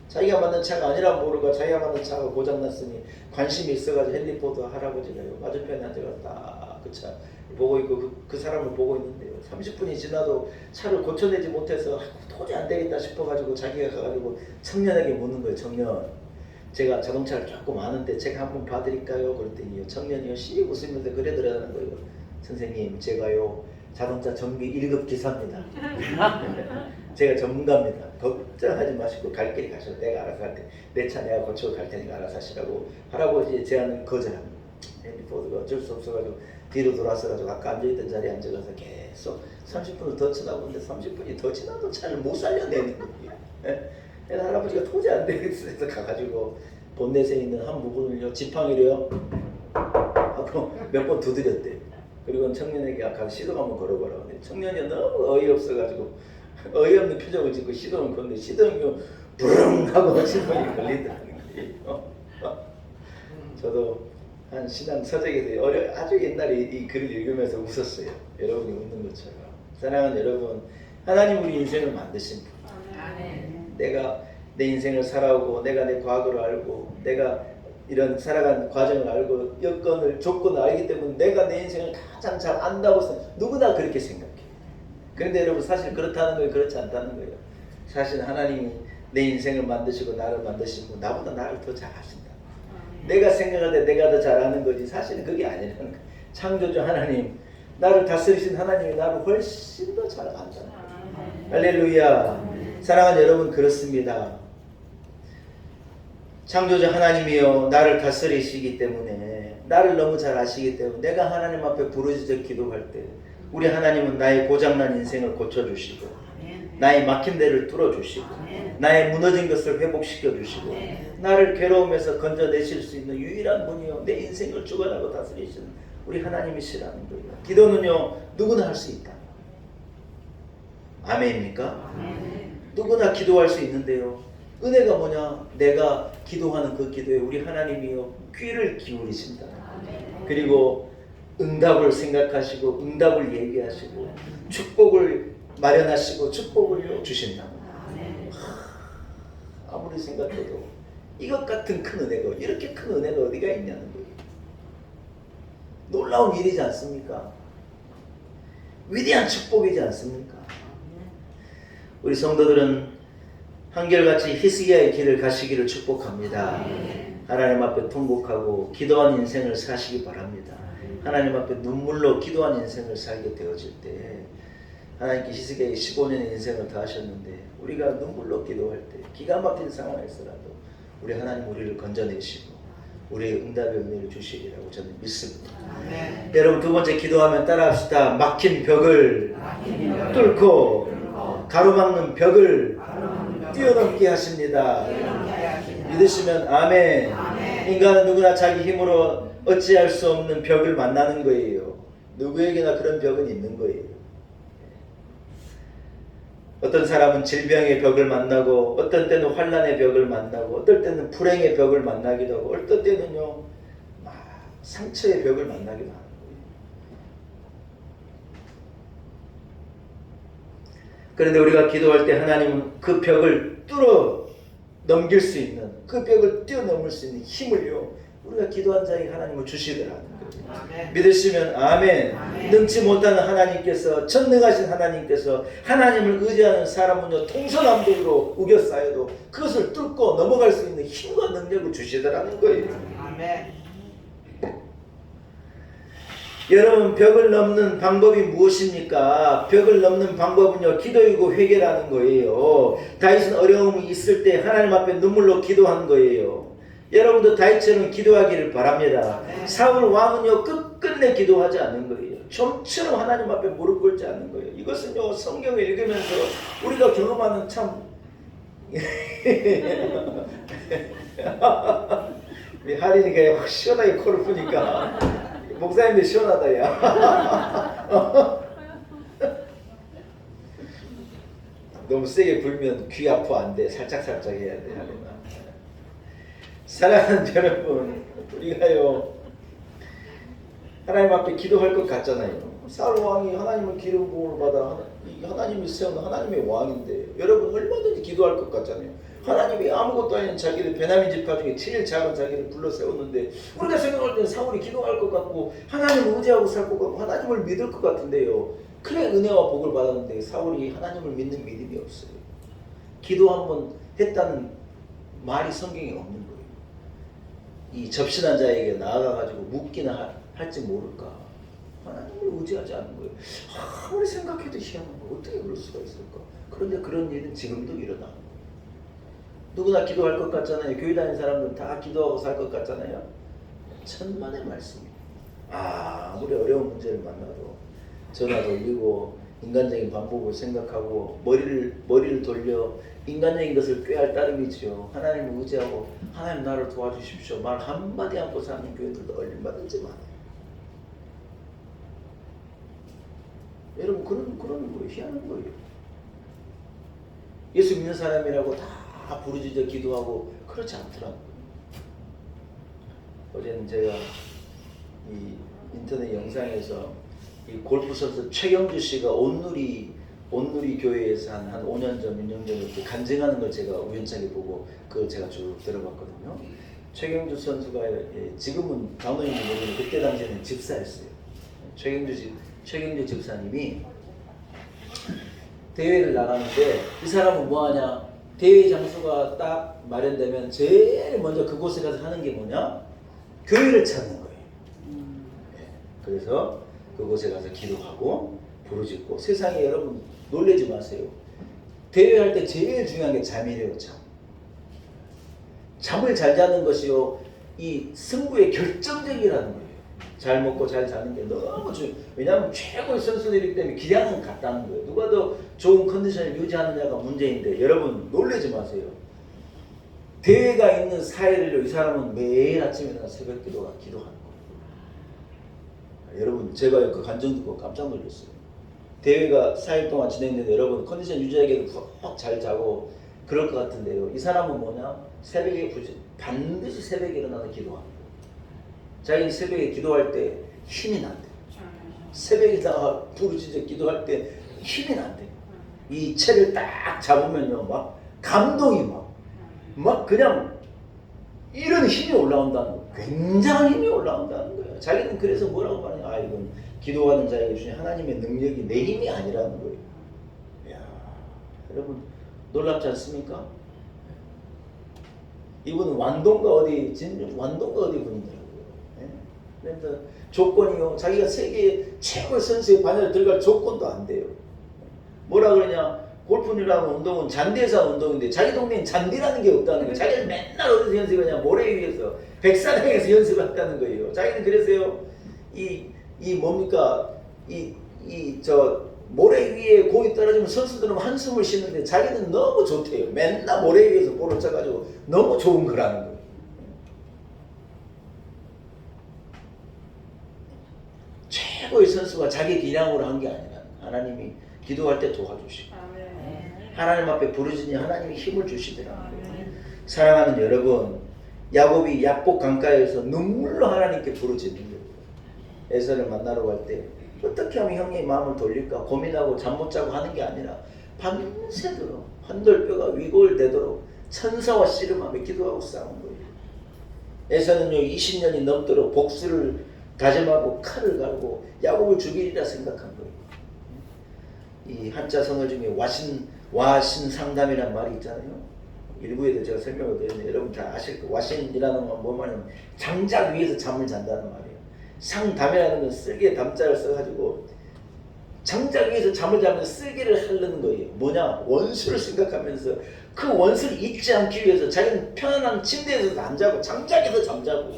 자기가 만든 차가 아니라 모르고 자기가 만든 차가 고장났으니 관심이 있어가지고 헨리 포드 할아버지가요 맞은편에 앉아서 딱 그 차 보고 있고 그 사람을 보고 있는데요 30분이 지나도 차를 고쳐내지 못해서 도저히 안 되겠다 싶어가지고 자기가 가가지고 청년에게 묻는 거예요. 청년 제가 자동차를 조금 아는데 제가 한번 봐드릴까요? 그랬더니 청년이요 씩 웃으면서 그러더라는 거예요. 선생님 제가요 자동차 전기 1급 기사입니다. 제가 전문가입니다. 걱정하지 마시고 갈 길이 가셔도 내가 알아서 할 테 내 차 내가 고치고 갈 테니까 알아서 하시라고 할아버지의 제안을 거절합니다. 헨리 포드가 어쩔 수 없어가지고 뒤로 돌아서가지고 아까 앉아있던 자리에 앉아가서 계속 30분을 더 쳐다보는데 30분이 더 지나도 차를 못 살려내는 거예요. 할아버지가 도저히 안 되겠어 가가지고 본넷에 있는 한 부분을요 지팡이로요 하고 몇 번 두드렸대요. 그리고 청년에게 아까 시동 한번 걸어보라고 하는데 청년이 너무 어이없어가지고 어이없는 표정을 짓고 시동을 거는데 시동이 부릉 하고 시동이 걸리더라는 거예요. 저도 한 신앙 서적에서 아주 옛날에 이 글을 읽으면서 웃었어요. 여러분이 웃는 것처럼. 사랑하는 여러분, 하나님 우리 인생을 만드신 분. 내가 내 인생을 살아오고 내가 내 과거를 알고 내가 이런 살아간 과정을 알고 여건을 조건을 알기 때문에 내가 내 인생을 가장 잘 안다고 누구나 그렇게 생각해요. 그런데 여러분 사실 그렇다는 거예요? 그렇지 않다는 거예요? 사실 하나님이 내 인생을 만드시고 나를 만드시고 나보다 나를 더 잘 아신다. 내가 생각할 때 내가 더 잘하는 거지 사실은 그게 아니라는 거예요. 창조주 하나님 나를 다스리신 하나님이 나를 훨씬 더 잘 안다는 거예요. 할렐루야. 사랑하는 여러분 그렇습니다. 창조주 하나님이요 나를 다스리시기 때문에 나를 너무 잘 아시기 때문에 내가 하나님 앞에 부르짖어 기도할 때 우리 하나님은 나의 고장난 인생을 고쳐주시고 나의 막힌 데를 뚫어주시고 나의 무너진 것을 회복시켜주시고 나를 괴로움에서 건져내실 수 있는 유일한 분이요 내 인생을 주관하고 다스리시는 우리 하나님이시라는 거예요. 기도는요 누구나 할 수 있다. 아멘입니까? 누구나 기도할 수 있는데요 은혜가 뭐냐? 내가 기도하는 그 기도에 우리 하나님이요 귀를 기울이신다. 그리고 응답을 생각하시고 응답을 얘기하시고 축복을 마련하시고 축복을 주신다. 아무리 생각해도 이것 같은 큰 은혜가 이렇게 큰 은혜가 어디가 있냐는 거예요. 놀라운 일이지 않습니까? 위대한 축복이지 않습니까? 우리 성도들은 한결같이 히스기야의 길을 가시기를 축복합니다. 하나님 앞에 통곡하고 기도한 인생을 사시기 바랍니다. 하나님 앞에 눈물로 기도한 인생을 살게 되어질 때 하나님께 히스기야의 15년의 인생을 다 하셨는데 우리가 눈물로 기도할 때 기가 막힌 상황에서라도 우리 하나님 우리를 건져내시고 우리의 응답의 은혜를 주시리라고 저는 믿습니다. 여러분 두 번째 기도하면 따라합시다. 막힌 벽을 뚫고 가로막는 벽을 뛰어넘게 하십니다. 믿으시면 아멘. 인간은 누구나 자기 힘으로 어찌할 수 없는 벽을 만나는 거예요. 누구에게나 그런 벽은 있는 거예요. 어떤 사람은 질병의 벽을 만나고 어떤 때는 환난의 벽을 만나고 어떨 때는 불행의 벽을 만나기도 하고 어떨 때는요 상처의 벽을 만나기도 하는 거예요. 그런데 우리가 기도할 때 하나님은 그 벽을 뚫어 넘길 수 있는 그 벽을 뛰어넘을 수 있는 힘을요 우리가 기도한 자에게 하나님을 주시더라는 거예요. 믿으시면 아멘. 능치 못하는 하나님께서 전능하신 하나님께서 하나님을 의지하는 사람은요 동서남북으로 우겨싸여도 그것을 뚫고 넘어갈 수 있는 힘과 능력을 주시더라는 거예요. 아멘. 여러분 벽을 넘는 방법이 무엇입니까? 벽을 넘는 방법은요 기도이고 회개라는 거예요. 다윗은 어려움이 있을 때 하나님 앞에 눈물로 기도한 거예요. 여러분도 다윗처럼 기도하기를 바랍니다. 사울 왕은요 끝끝내 기도하지 않는 거예요. 좀처럼 하나님 앞에 무릎 꿇지 않는 거예요. 이것은요 성경을 읽으면서 우리가 경험하는 참 우리 하린이가 확 시원하게 코를 푸니까 목사님도 시원하다 야. 너무 세게 불면 귀 아파 안 돼. 살짝살짝 해야 돼 하린아. 사랑하는 여러분, 우리가요 하나님 앞에 기도할 것 같잖아요. 사울 왕이 하나님을 기름 부음을 받아 하나님이 세운 하나님의 왕인데 여러분 얼마든지 기도할 것 같잖아요. 하나님이 아무것도 아닌 자기를 베냐민 지파 중에 제일 작은 자기를 불러 세웠는데 우리가 생각할 때는 사울이 기도할 것 같고 하나님을 의지하고 살 것 같고 하나님을 믿을 것 같은데요. 그래 은혜와 복을 받았는데 사울이 하나님을 믿는 믿음이 없어요. 기도 한번 했다는 말이 성경에 없는 거예요. 이 접신한 자에게 나아가가지고 묻기나 할지 모를까 하나님을 의지하지 않는 거예요. 아무리 생각해도 희한한 거 어떻게 그럴 수가 있을까. 그런데 그런 일은 지금도 일어나는 거예요. 누구나 기도할 것 같잖아요. 교회 다니는 사람들은 다 기도하고 살 것 같잖아요. 천만의 말씀이에요. 아무리 어려운 문제를 만나도 전화 돌리고 인간적인 방법을 생각하고 머리를 돌려 인간적인 것을 꾀할 따름이죠. 하나님을 의지하고 하나님 나를 도와주십시오. 말 한마디 않고 사는 교회들도 얼마든지 많아요. 여러분 그런 거예요. 희한한 거예요. 예수 믿는 사람이라고 다 부르짖어 기도하고 그렇지 않더라고요. 어제는 제가 이 인터넷 영상에서 이 골프 선수 최경주 씨가 온누리 교회에서 한 5년 전, 6년 전에 간증하는 걸 제가 우연찮게 보고 그걸 제가 쭉 들어봤거든요. 최경주 선수가 지금은 장로님이 모르는 그때 당시에는 집사였어요. 최경주 집사님이 대회를 나가는데 이 사람은 뭐하냐? 대회 장소가 딱 마련되면 제일 먼저 그곳에 가서 하는 게 뭐냐? 교회를 찾는 거예요. 그래서 그곳에 가서 기도하고 부르짖고 세상에 여러분 놀라지 마세요. 대회할 때 제일 중요한 게 잠이래요. 잠을 잘 자는 것이요 이 승부의 결정적이라는 거예요. 잘 먹고 잘 자는 게 너무 중요해요. 왜냐하면 최고의 선수들이기 때문에 기량은 같다는 거예요. 누가 더 좋은 컨디션을 유지하느냐가 문제인데 여러분 놀라지 마세요. 대회가 있는 4일을요 이 사람은 매일 아침에 일어나 새벽 기도하는 거예요. 여러분 제가 그 간증 듣고 깜짝 놀랐어요. 대회가 4일 동안 진행되는데 여러분 컨디션 유지하기에도 푹 잘 자고 그럴 것 같은데요. 이 사람은 뭐냐? 새벽에 반드시 새벽에 일어나서 기도하는 거예요. 자기는 새벽에 기도할 때 힘이 난대요. 새벽에 나가 부르짖어 기도할 때 힘이 난대요. 이 채를 딱 잡으면요 막 감동이 막 그냥 이런 힘이 올라온다는 거예요. 굉장한 힘이 올라온다는 거예요. 자기는 그래서 뭐라고 말하냐? 이건 기도하는 자에게 주신 하나님의 능력이 내 힘이 아니라는 거예요. 이야, 여러분 놀랍지 않습니까? 이분은 완동가 어디 완동가 어디 분이더라고요. 예? 그래서 조건이요. 자기가 세계 최고의 선수의 반열에 들어갈 조건도 안 돼요. 뭐라 그러냐? 골프라는 운동은 잔디에서 하는 운동인데 자기 동네엔 잔디라는 게 없다는 거예요. 자기는 맨날 어디서 연습하냐? 모래 위에서 백사장에서 연습을 했다는 거예요. 자기는 그래서요. 이 뭡니까? 저 모래 위에 공이 떨어지면 선수들은 한숨을 쉬는데 자기는 너무 좋대요. 맨날 모래 위에서 볼을 쳐가지고 너무 좋은 거라는 거예요. 최고의 선수가 자기 기량으로 한 게 아니라 하나님이 기도할 때 도와주시고 하나님 앞에 부르짖니 하나님이 힘을 주시더라고요. 사랑하는 여러분, 야곱이 야복 강가에서 눈물로 하나님께 부르짖는 거예요. 에서를 만나러 갈 때 어떻게 하면 형의 마음을 돌릴까 고민하고 잠 못 자고 하는 게 아니라 밤새도록 환돌뼈가 위골되도록 천사와 씨름하며 기도하고 싸운 거예요. 에서는요 20년이 넘도록 복수를 다짐하고 칼을 갈고 야곱을 죽이리라 생각한 거예요. 이 한자 성어 중에 와신상담이라는 말이 있잖아요. 일부에도 제가 설명을 드렸는데 여러분 다 아실 거예요. 와신이라는 건 뭐 말이냐면 장작 위에서 잠을 잔다는 말이에요. 상담이라는 건 쓸개 담자를 써가지고 장작 위에서 잠을 자면서 쓸개를 하려는 거예요. 뭐냐? 원수를 생각하면서 그 원수를 잊지 않기 위해서 자기는 편안한 침대에서 안 자고 장작에서 잠자고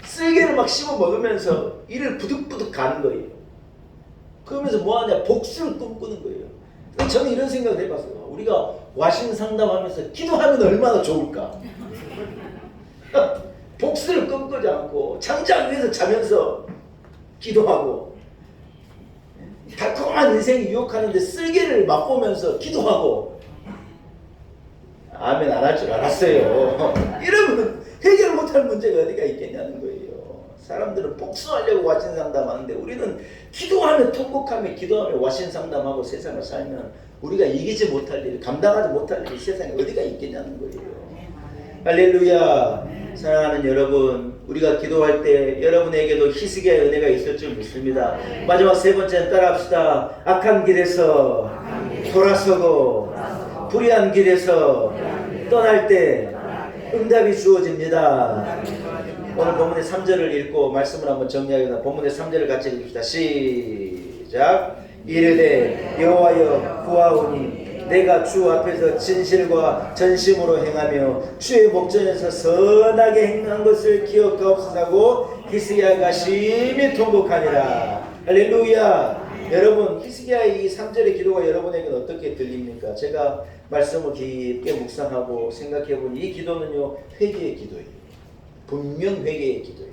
쓸개를 막 씹어 먹으면서 이를 부득부득 가는 거예요. 그러면서 뭐하냐? 복수를 꿈꾸는 거예요. 저는 이런 생각을 해봤어요. 우리가 와신 상담하면서 기도하면 얼마나 좋을까? 복수를 꿈꾸지 않고 장작 위에서 자면서 기도하고 달콤한 인생이 유혹하는데 쓸개를 맛보면서 기도하고 아멘 안 할 줄 알았어요. 이러면 해결 못할 문제가 어디가 있겠냐는 거예요. 사람들은 복수하려고 와신 상담하는데 우리는 기도하며 통곡하며 기도하며 와신 상담하고 세상을 살면 우리가 이기지 못할 일, 감당하지 못할 일이 세상에 어디가 있겠냐는 거예요. 할렐루야. 사랑하는 여러분, 우리가 기도할 때 여러분에게도 히스기야의 은혜가 있을 줄 믿습니다. 마지막 세 번째는 따라합시다. 악한 길에서 돌아서고 불의한 길에서 떠날 때 응답이 주어집니다. 오늘 본문의 3절을 읽고 말씀을 한번 정리하겠습니다. 본문의 3절을 같이 읽읍시다. 시작. 이르되 여호와여 구하오니 내가 주 앞에서 진실과 전심으로 행하며 주의 목전에서 선하게 행한 것을 기억하옵소서하고 히스기야가 심히 통곡하니라. 할렐루야. 여러분 히스기야의 이 3절의 기도가 여러분에게는 어떻게 들립니까? 제가 말씀을 깊게 묵상하고 생각해보니 이 기도는요 회개의 기도예요. 분명 회개의 기도예요.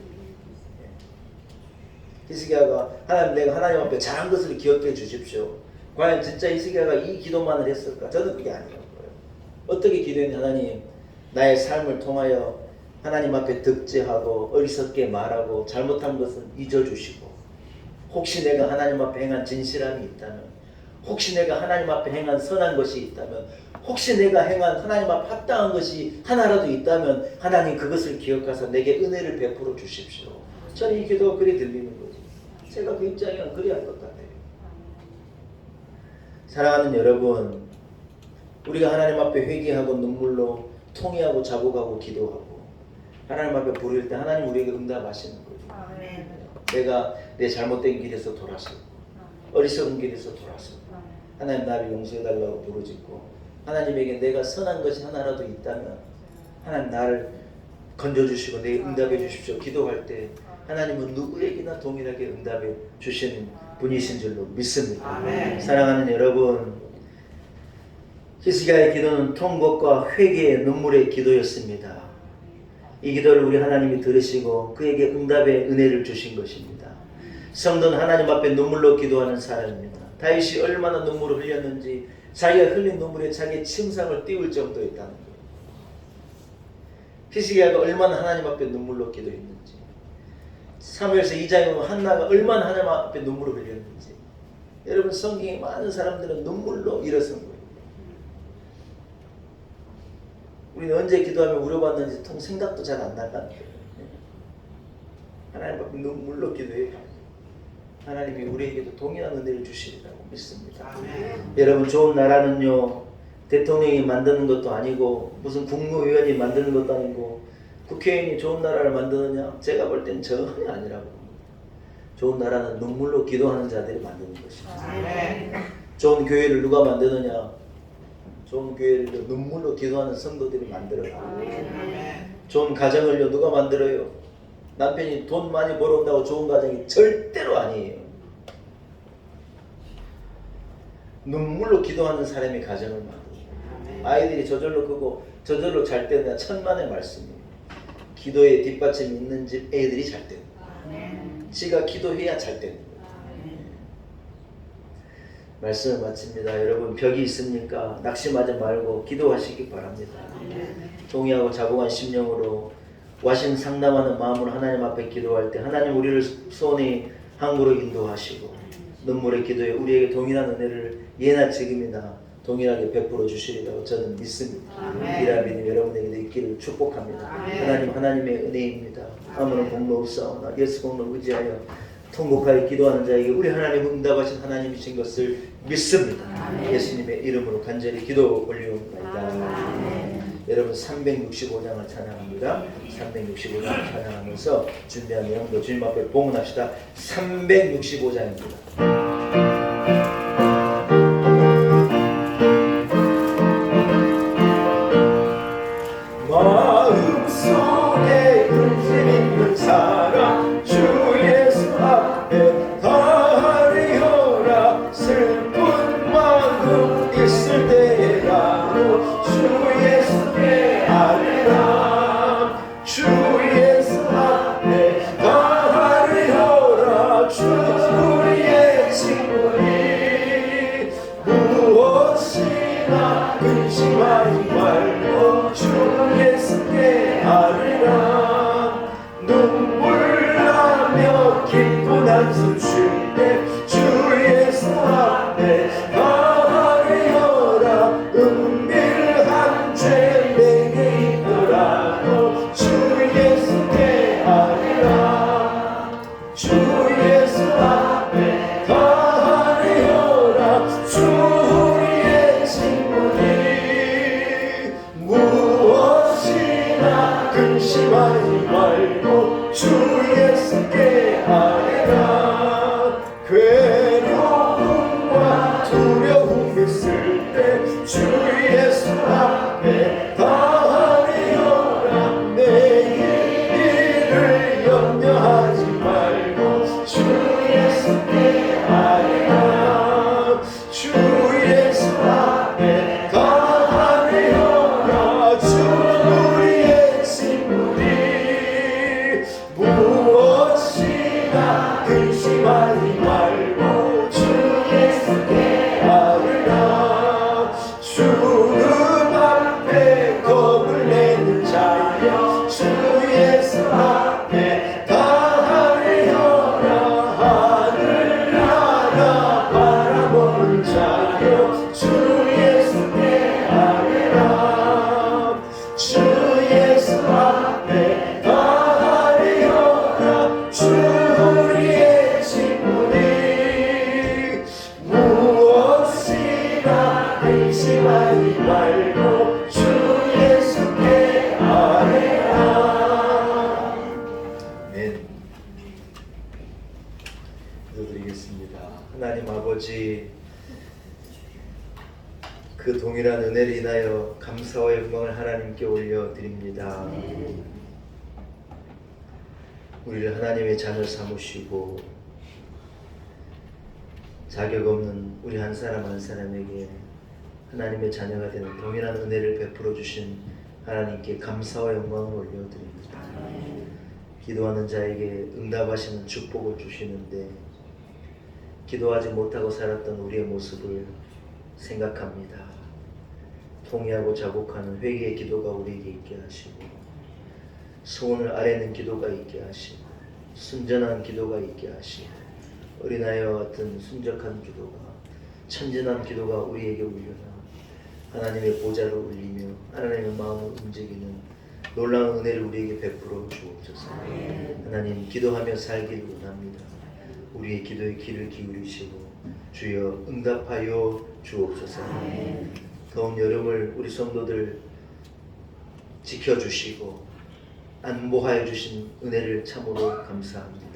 히스기야가 하나님 내가 하나님 앞에 잘한 것을 기억해 주십시오. 과연 진짜 히스기야가 이 기도만을 했을까? 저는 그게 아니라고요. 어떻게 기도했냐? 하나님 나의 삶을 통하여 하나님 앞에 득죄하고 어리석게 말하고 잘못한 것은 잊어주시고 혹시 내가 하나님 앞에 행한 진실함이 있다면 혹시 내가 하나님 앞에 행한 선한 것이 있다면 혹시 내가 행한 하나님 앞에 합당한 것이 하나라도 있다면 하나님 그것을 기억하사 내게 은혜를 베풀어 주십시오. 저는 이 기도가 그리 들리는 거지. 제가 그 입장에는 그리 할 것 같아요. 사랑하는 여러분, 우리가 하나님 앞에 회개하고 눈물로 통회하고 자복하고 기도하고 하나님 앞에 부를 때 하나님 우리에게 응답하시는 거예요. 내가 내 잘못된 길에서 돌아서고 어리석은 길에서 돌아서고 하나님 나를 용서해달라고 부르짖고 하나님에게 내가 선한 것이 하나라도 있다면 하나님 나를 건져주시고 내게 응답해 주십시오. 기도할 때 하나님은 누구에게나 동일하게 응답해 주시는 분이신 줄로 믿습니다. 아멘. 사랑하는 여러분, 히스기야의 기도는 통곡과 회개의 눈물의 기도였습니다. 이 기도를 우리 하나님이 들으시고 그에게 응답의 은혜를 주신 것입니다. 성도는 하나님 앞에 눈물로 기도하는 사람입니다. 다윗이 얼마나 눈물을 흘렸는지 자기가 흘린 눈물에 자기의 침상을 띄울 정도였다는 거예요. 히스기야가 얼마나 하나님 앞에 눈물로 기도했는지 사무엘서 2장에 보면 한나가 얼마나 하나님 앞에 눈물을 흘렸는지 여러분 성경에 많은 사람들은 눈물로 일어선 거예요. 우리는 언제 기도하면 우려받는지 통 생각도 잘 안 난다는 거예요. 하나님 앞에 눈물로 기도해요. 하나님이 우리에게도 동일한 은혜를 주시리라고 믿습니다. 아멘. 여러분 좋은 나라는요 대통령이 만드는 것도 아니고 무슨 국무위원이 만드는 것도 아니고 국회의원이 좋은 나라를 만드느냐? 제가 볼 땐 전혀 아니라고. 좋은 나라는 눈물로 기도하는 자들이 만드는 것입니다. 좋은 교회를 누가 만드느냐? 좋은 교회를 눈물로 기도하는 성도들이 만들어요. 좋은 가정을요 누가 만들어요? 남편이 돈 많이 벌어온다고 좋은 가정이 절대로 아니에요. 눈물로 기도하는 사람이 가정을 만들어요. 아이들이 저절로 크고 저절로 잘 때는 천만의 말씀이에요. 기도에 뒷받침이 있는 집 애들이 잘 되는 거예요. 지가 기도해야 잘 되는 거예요. 말씀을 마칩니다. 여러분 벽이 있습니까? 낙심하지 말고 기도하시기 바랍니다. 동의하고 자복한 심령으로 와신 상담하는 마음으로 하나님 앞에 기도할 때 하나님 우리를 소원히 항구로 인도하시고 눈물의 기도에 우리에게 동일한 은혜를 예나 지금이나 동일하게 베풀어 주시리라고 저는 믿습니다. 이라 믿음 여러분에게도 있기를 축복합니다. 하나님 하나님의 은혜입니다. 아무런 공로 없사오나 예수 공로 의지하여 통곡하여 기도하는 자에게 우리 하나님 응답하신 하나님이신 것을 믿습니다. 예수님의 이름으로 간절히 기도 올리옵나이다. 여러분 365장을 찬양합니다. 365장을 찬양하면서 준비하면 또 주님 앞에 봉헌합시다. 365장입니다. 마음속에 근심 있는 사람 주 예수 앞에 다하리어라. 슬픈 마음 있을 때라도 주 예수께 아뢰라. 주 예수 앞에 다하리어라. 주 우리의 친구니 무엇이나 근심하지 말고 주 예수께 아뢰라. 눈물 나며 기쁜 한숨 쉴 때 주 예수 앞에 다하리어라. 은밀한 죄 내게 있더라도 주 예수께 아뢰라. 주 예수 앞에 다하리어라. 주 우리의 친구니 무엇이나 근심하지 말고 주 예수께 아뢰라. 괴로움과 두려움 있을 때 주 예수 앞에 다하리어라. 내일 일을 염려하지 말고 주 예수께 아뢰라. 주 예수 앞에 다하리어라. 주 우리의 친구니 무엇이나 근심하지 말고 주 예수께 아뢰라. 주님 앞에 겁을 내는 자여 주 예수 앞에 다하리어라. 하늘나라 바라보는 자여 주 예수께 아뢰라. 주 예수 앞에 다하리어라. 주 우리의 친구니 무엇이나 근심하지 말고 주 예수께 아뢰라. 아멘. 기도드리겠습니다. 하나님 아버지, 그 동일한 은혜를 인하여 감사와 영광을 하나님께 올려드립니다. 우리를 하나님의 자녀 삼으시고 자격 없는 우리 한 사람 한 사람에게 하나님의 자녀가 되는 동일한 은혜를 베풀어 주신 하나님께 감사와 영광을 올려드립니다. 기도하는 자에게 응답하시는 축복을 주시는데 기도하지 못하고 살았던 우리의 모습을 생각합니다. 통회하고 자복하는 회개의 기도가 우리에게 있게 하시고 소원을 아뢰는 기도가 있게 하시고 순전한 기도가 있게 하시고 어린아이와 같은 순적한 기도가 천진한 기도가 우리에게 울려나 하나님의 보좌를 울리며 하나님의 마음을 움직이는 놀라운 은혜를 우리에게 베풀어 주옵소서. 하나님 기도하며 살기를 원합니다. 우리의 기도에 귀를 기울이시고 주여 응답하여 주옵소서. 더운 여름을 우리 성도들 지켜주시고 안보하여 주신 은혜를 참으로 감사합니다.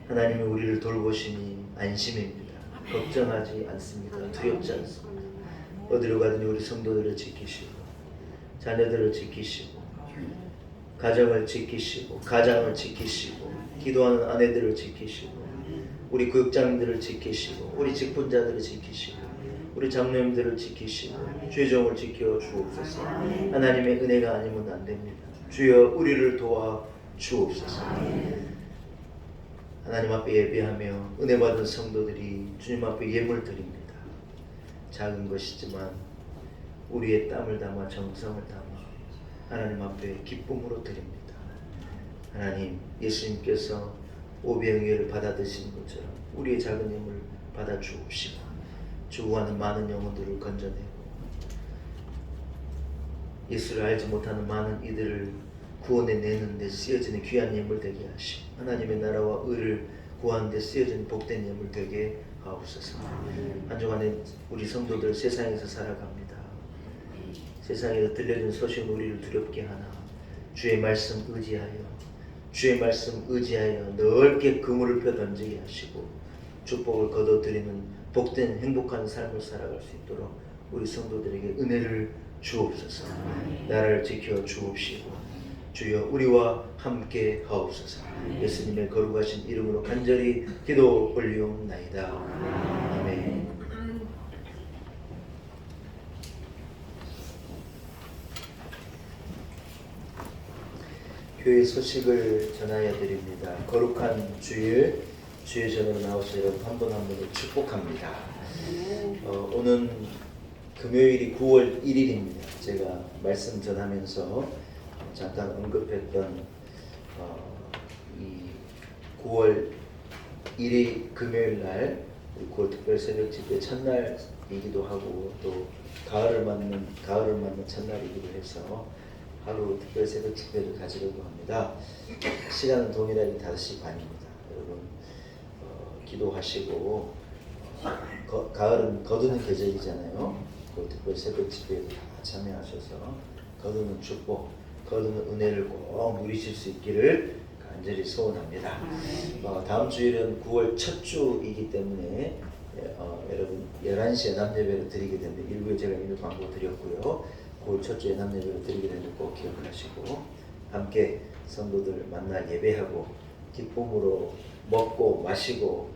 하나님이 우리를 돌보시니 안심입니다. 걱정하지 않습니다. 두렵지 않습니다. 어디로 가든지 우리 성도들을 지키시고 자녀들을 지키시고 가정을 지키시고 가장을 지키시고 기도하는 아내들을 지키시고 우리 교육장님들을 지키시고 우리 직분자들을 지키시고 우리 장로님들을 지키시고 주의 종을 지켜 주옵소서. 하나님의 은혜가 아니면 안 됩니다. 주여 우리를 도와 주옵소서. 하나님 앞에 예배하며 은혜 받은 성도들이 주님 앞에 예물 드립니다. 작은 것이지만 우리의 땀을 담아 정성을 담아 하나님 앞에 기쁨으로 드립니다. 하나님, 예수님께서 오병이어를 받아 드신 것처럼 우리의 작은 예물 받아 주옵시고 주구하는 많은 영혼들을 건져내고 예수를 알지 못하는 많은 이들을 구원해 내는 데 쓰여지는 귀한 예물 되게 하시고 하나님의 나라와 의를 구하는 데 쓰여지는 복된 예물 되게 하옵소서. 한 주간에 우리 성도들 세상에서 살아갑니다. 세상에서 들려준 소식은 우리를 두렵게 하나 주의 말씀 의지하여 넓게 그물을 펴 던지게 하시고 축복을 거둬들이는 복된 행복한 삶을 살아갈 수 있도록 우리 성도들에게 은혜를 주옵소서. 나라를 지켜 주옵시고 주여 우리와 함께 하옵소서. 예수님의 거룩하신 이름으로 간절히 기도 올리옵나이다. 아멘. 교회 소식을 전하여 드립니다. 거룩한 주일 주의 전으로 나오셔서 여러분 한 분 한 분을 축복합니다. 오늘 금요일이 9월 1일입니다. 제가 말씀 전하면서 잠깐 언급했던 이 9월 1일 금요일 날 9월 특별 새벽 집회 첫날이기도 하고 또 가을을 맞는 첫날이기도 해서 하루 특별 새벽 집회를 가지려고 합니다. 시간은 동일하게 5시 반입니다. 여러분 기도하시고 가을은 거두는 계절이잖아요. 그 특별 새벽 집회에 다 참여하셔서 거두는 축복, 거두는 은혜를 꼭 누리실 수 있기를 간절히 소원합니다. 다음 주일은 9월 첫 주이기 때문에 여러분 11시에 남예배를 드리게 됩니다. 일부에 제가 이미 광고 드렸고요. 9월 첫 주에 남예배를 드리게 되는 꼭 기억하시고 함께 성도들 만나 예배하고 기쁨으로 먹고 마시고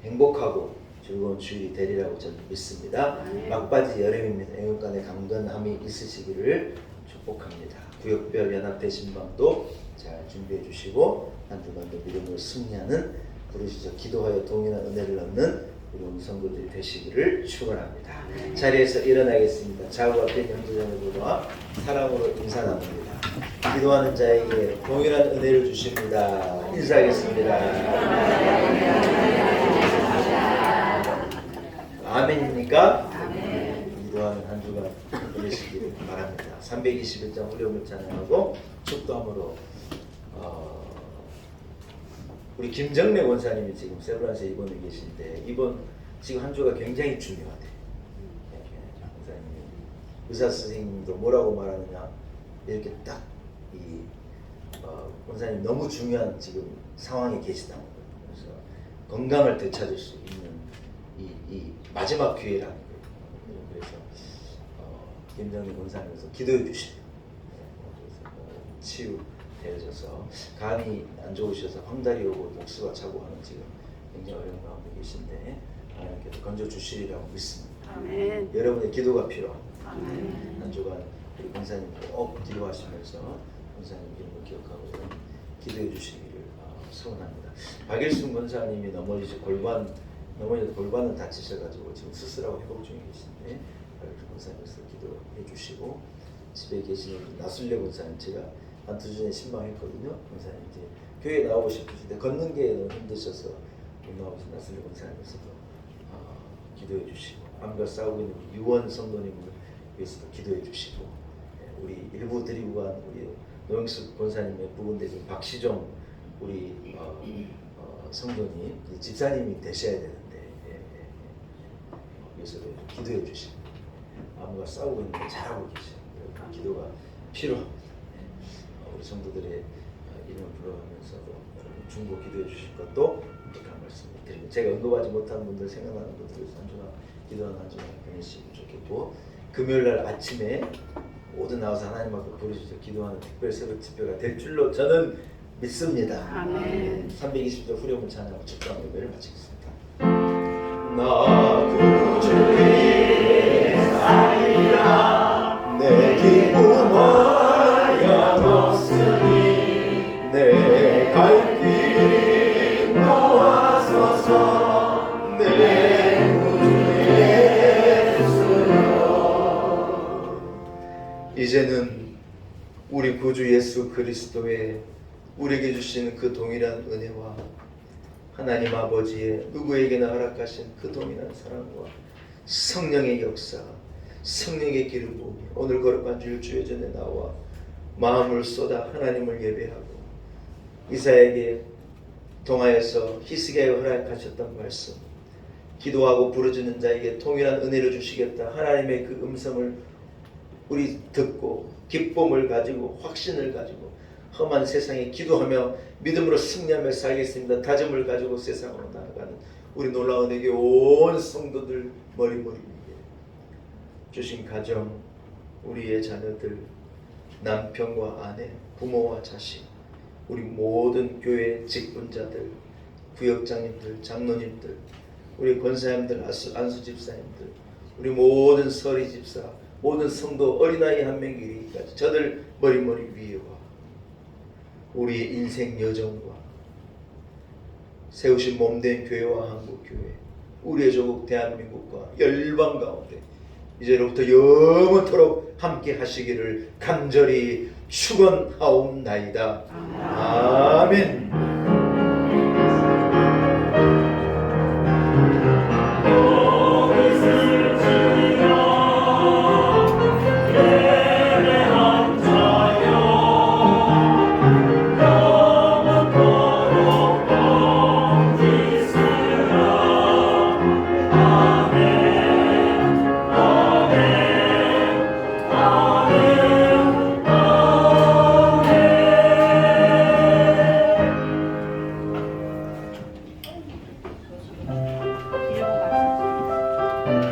행복하고 즐거운 주일이 되리라고 저는 믿습니다. 막바지 여름입니다. 애국간에 강건함이 있으시기를 축복합니다. 구역별 연합되신 마음도 잘 준비해 주시고 한 주간도 믿음으로 승리하는 부르시죠. 기도하여 동일한 은혜를 얻는 우리 성도들이 되시기를 축원합니다. 자리에서 일어나겠습니다. 좌우 앞에 형제자매들과 사랑으로 인사 나눕니다. 기도하는 자에게 동일한 은혜를 주십니다. 인사하겠습니다. 아멘입니까? 아멘. 기도하는 한 주간 보내시기를 바랍니다. 321장 우리음을 찬양하고 축도함으로 우리 김정래 원사님이 지금 세브란스에 입원해 계신데 이번 지금 한 주가 굉장히 중요하대. 원사님이 의사 선생님도 뭐라고 말하느냐 이렇게 딱 이 원사님 너무 중요한 지금 상황에 계시다는 거예요. 그래서 건강을 되찾을 수 있는 이 마지막 기회라는 거예요. 그래서 김정래 원사님께서 기도해 주시고 치유되어져서 간이 안 좋으셔서 황달이 오고 목수가 차고 하는 지금 굉장히 어려운 가운데 계신데 하나님께서 건져 주시리라고 믿습니다. 아멘. 여러분의 기도가 필요합니다. 아멘. 한 주간 우리 권사님 꼭 기도하시면서 권사님 이름을 기억하고 기도해 주시기를 소원합니다. 박일순 권사님이 넘어져서 골반을 다치셔가지고 지금 수술하고 회복 중에 계신데 박일순 권사님께서 기도해 주시고 집에 계시는 나술래 권사님 제가 한 2주 전에 신방했거든요. 권사님 이제 교회 나오고 싶으신데 걷는 게 너무 힘드셔서 못 나오신 나술래 권사님께서도 기도해 주시고 암과 싸우고 있는 우리 유원 성도님을 위해서도 기도해 주시고 우리 일부 드리고 간 우리 노영숙 권사님의 부근대 지금 박시종 우리 성도님 집사님이 되셔야 되는데 위해서 기도해 주십니다. 아무가 싸우고 있는데 잘하고 계세요. 그 기도가 필요합니다. 우리 성도들의 이름을 불러가면서도 여러분 중보 기도해 주실 것도 그런 말씀을 드립니다. 제가 언급하지 못한 분들 생각나는 분들 위해서 한 주간 기도하는 한 주간 보내시면 좋겠고, 금요일날 아침에 모두 나와서 하나님 앞에 부르짖어 기도하는 특별 새벽 집회가 될 줄로 저는 믿습니다. 아멘. 320절 후렴을 찬양하고 축도하는 예배를 마치겠습니다. 나 구주의 사이라 내 기쁨 하염없으니 내 갈 길 도와소서 내 구주의 예수여. 이제는 우리 구주 예수 그리스도의 우리에게 주신 그 동일한 은혜와 하나님 아버지의 누구에게나 허락하신 그 동일한 사랑과 성령의 역사, 성령의 기름 부음이 오늘 거룩한 주일 주여 전에 나와 마음을 쏟아 하나님을 예배하고 이사야에게 통하여서 히스기야에 허락하셨던 말씀, 기도하고 부르짖는 자에게 동일한 은혜를 주시겠다 하나님의 그 음성을 우리 듣고 기쁨을 가지고 확신을 가지고 험한 세상에 기도하며 믿음으로 승리하며 살겠습니다. 다짐을 가지고 세상으로 나아가는 우리 놀라운 에게 온 성도들 머리머리 위에 주신 가정, 우리의 자녀들, 남편과 아내, 부모와 자식, 우리 모든 교회 직분자들, 구역장님들, 장로님들, 우리 권사님들, 안수 집사님들, 우리 모든 서리 집사, 모든 성도 어린아이 한 명 이르기까지 저들 머리머리 위에와 우리의 인생 여정과 세우신 몸된 교회와 한국교회, 우리의 조국 대한민국과 열방 가운데 이제로부터 영원토록 함께 하시기를 간절히 축원하옵나이다. 아멘.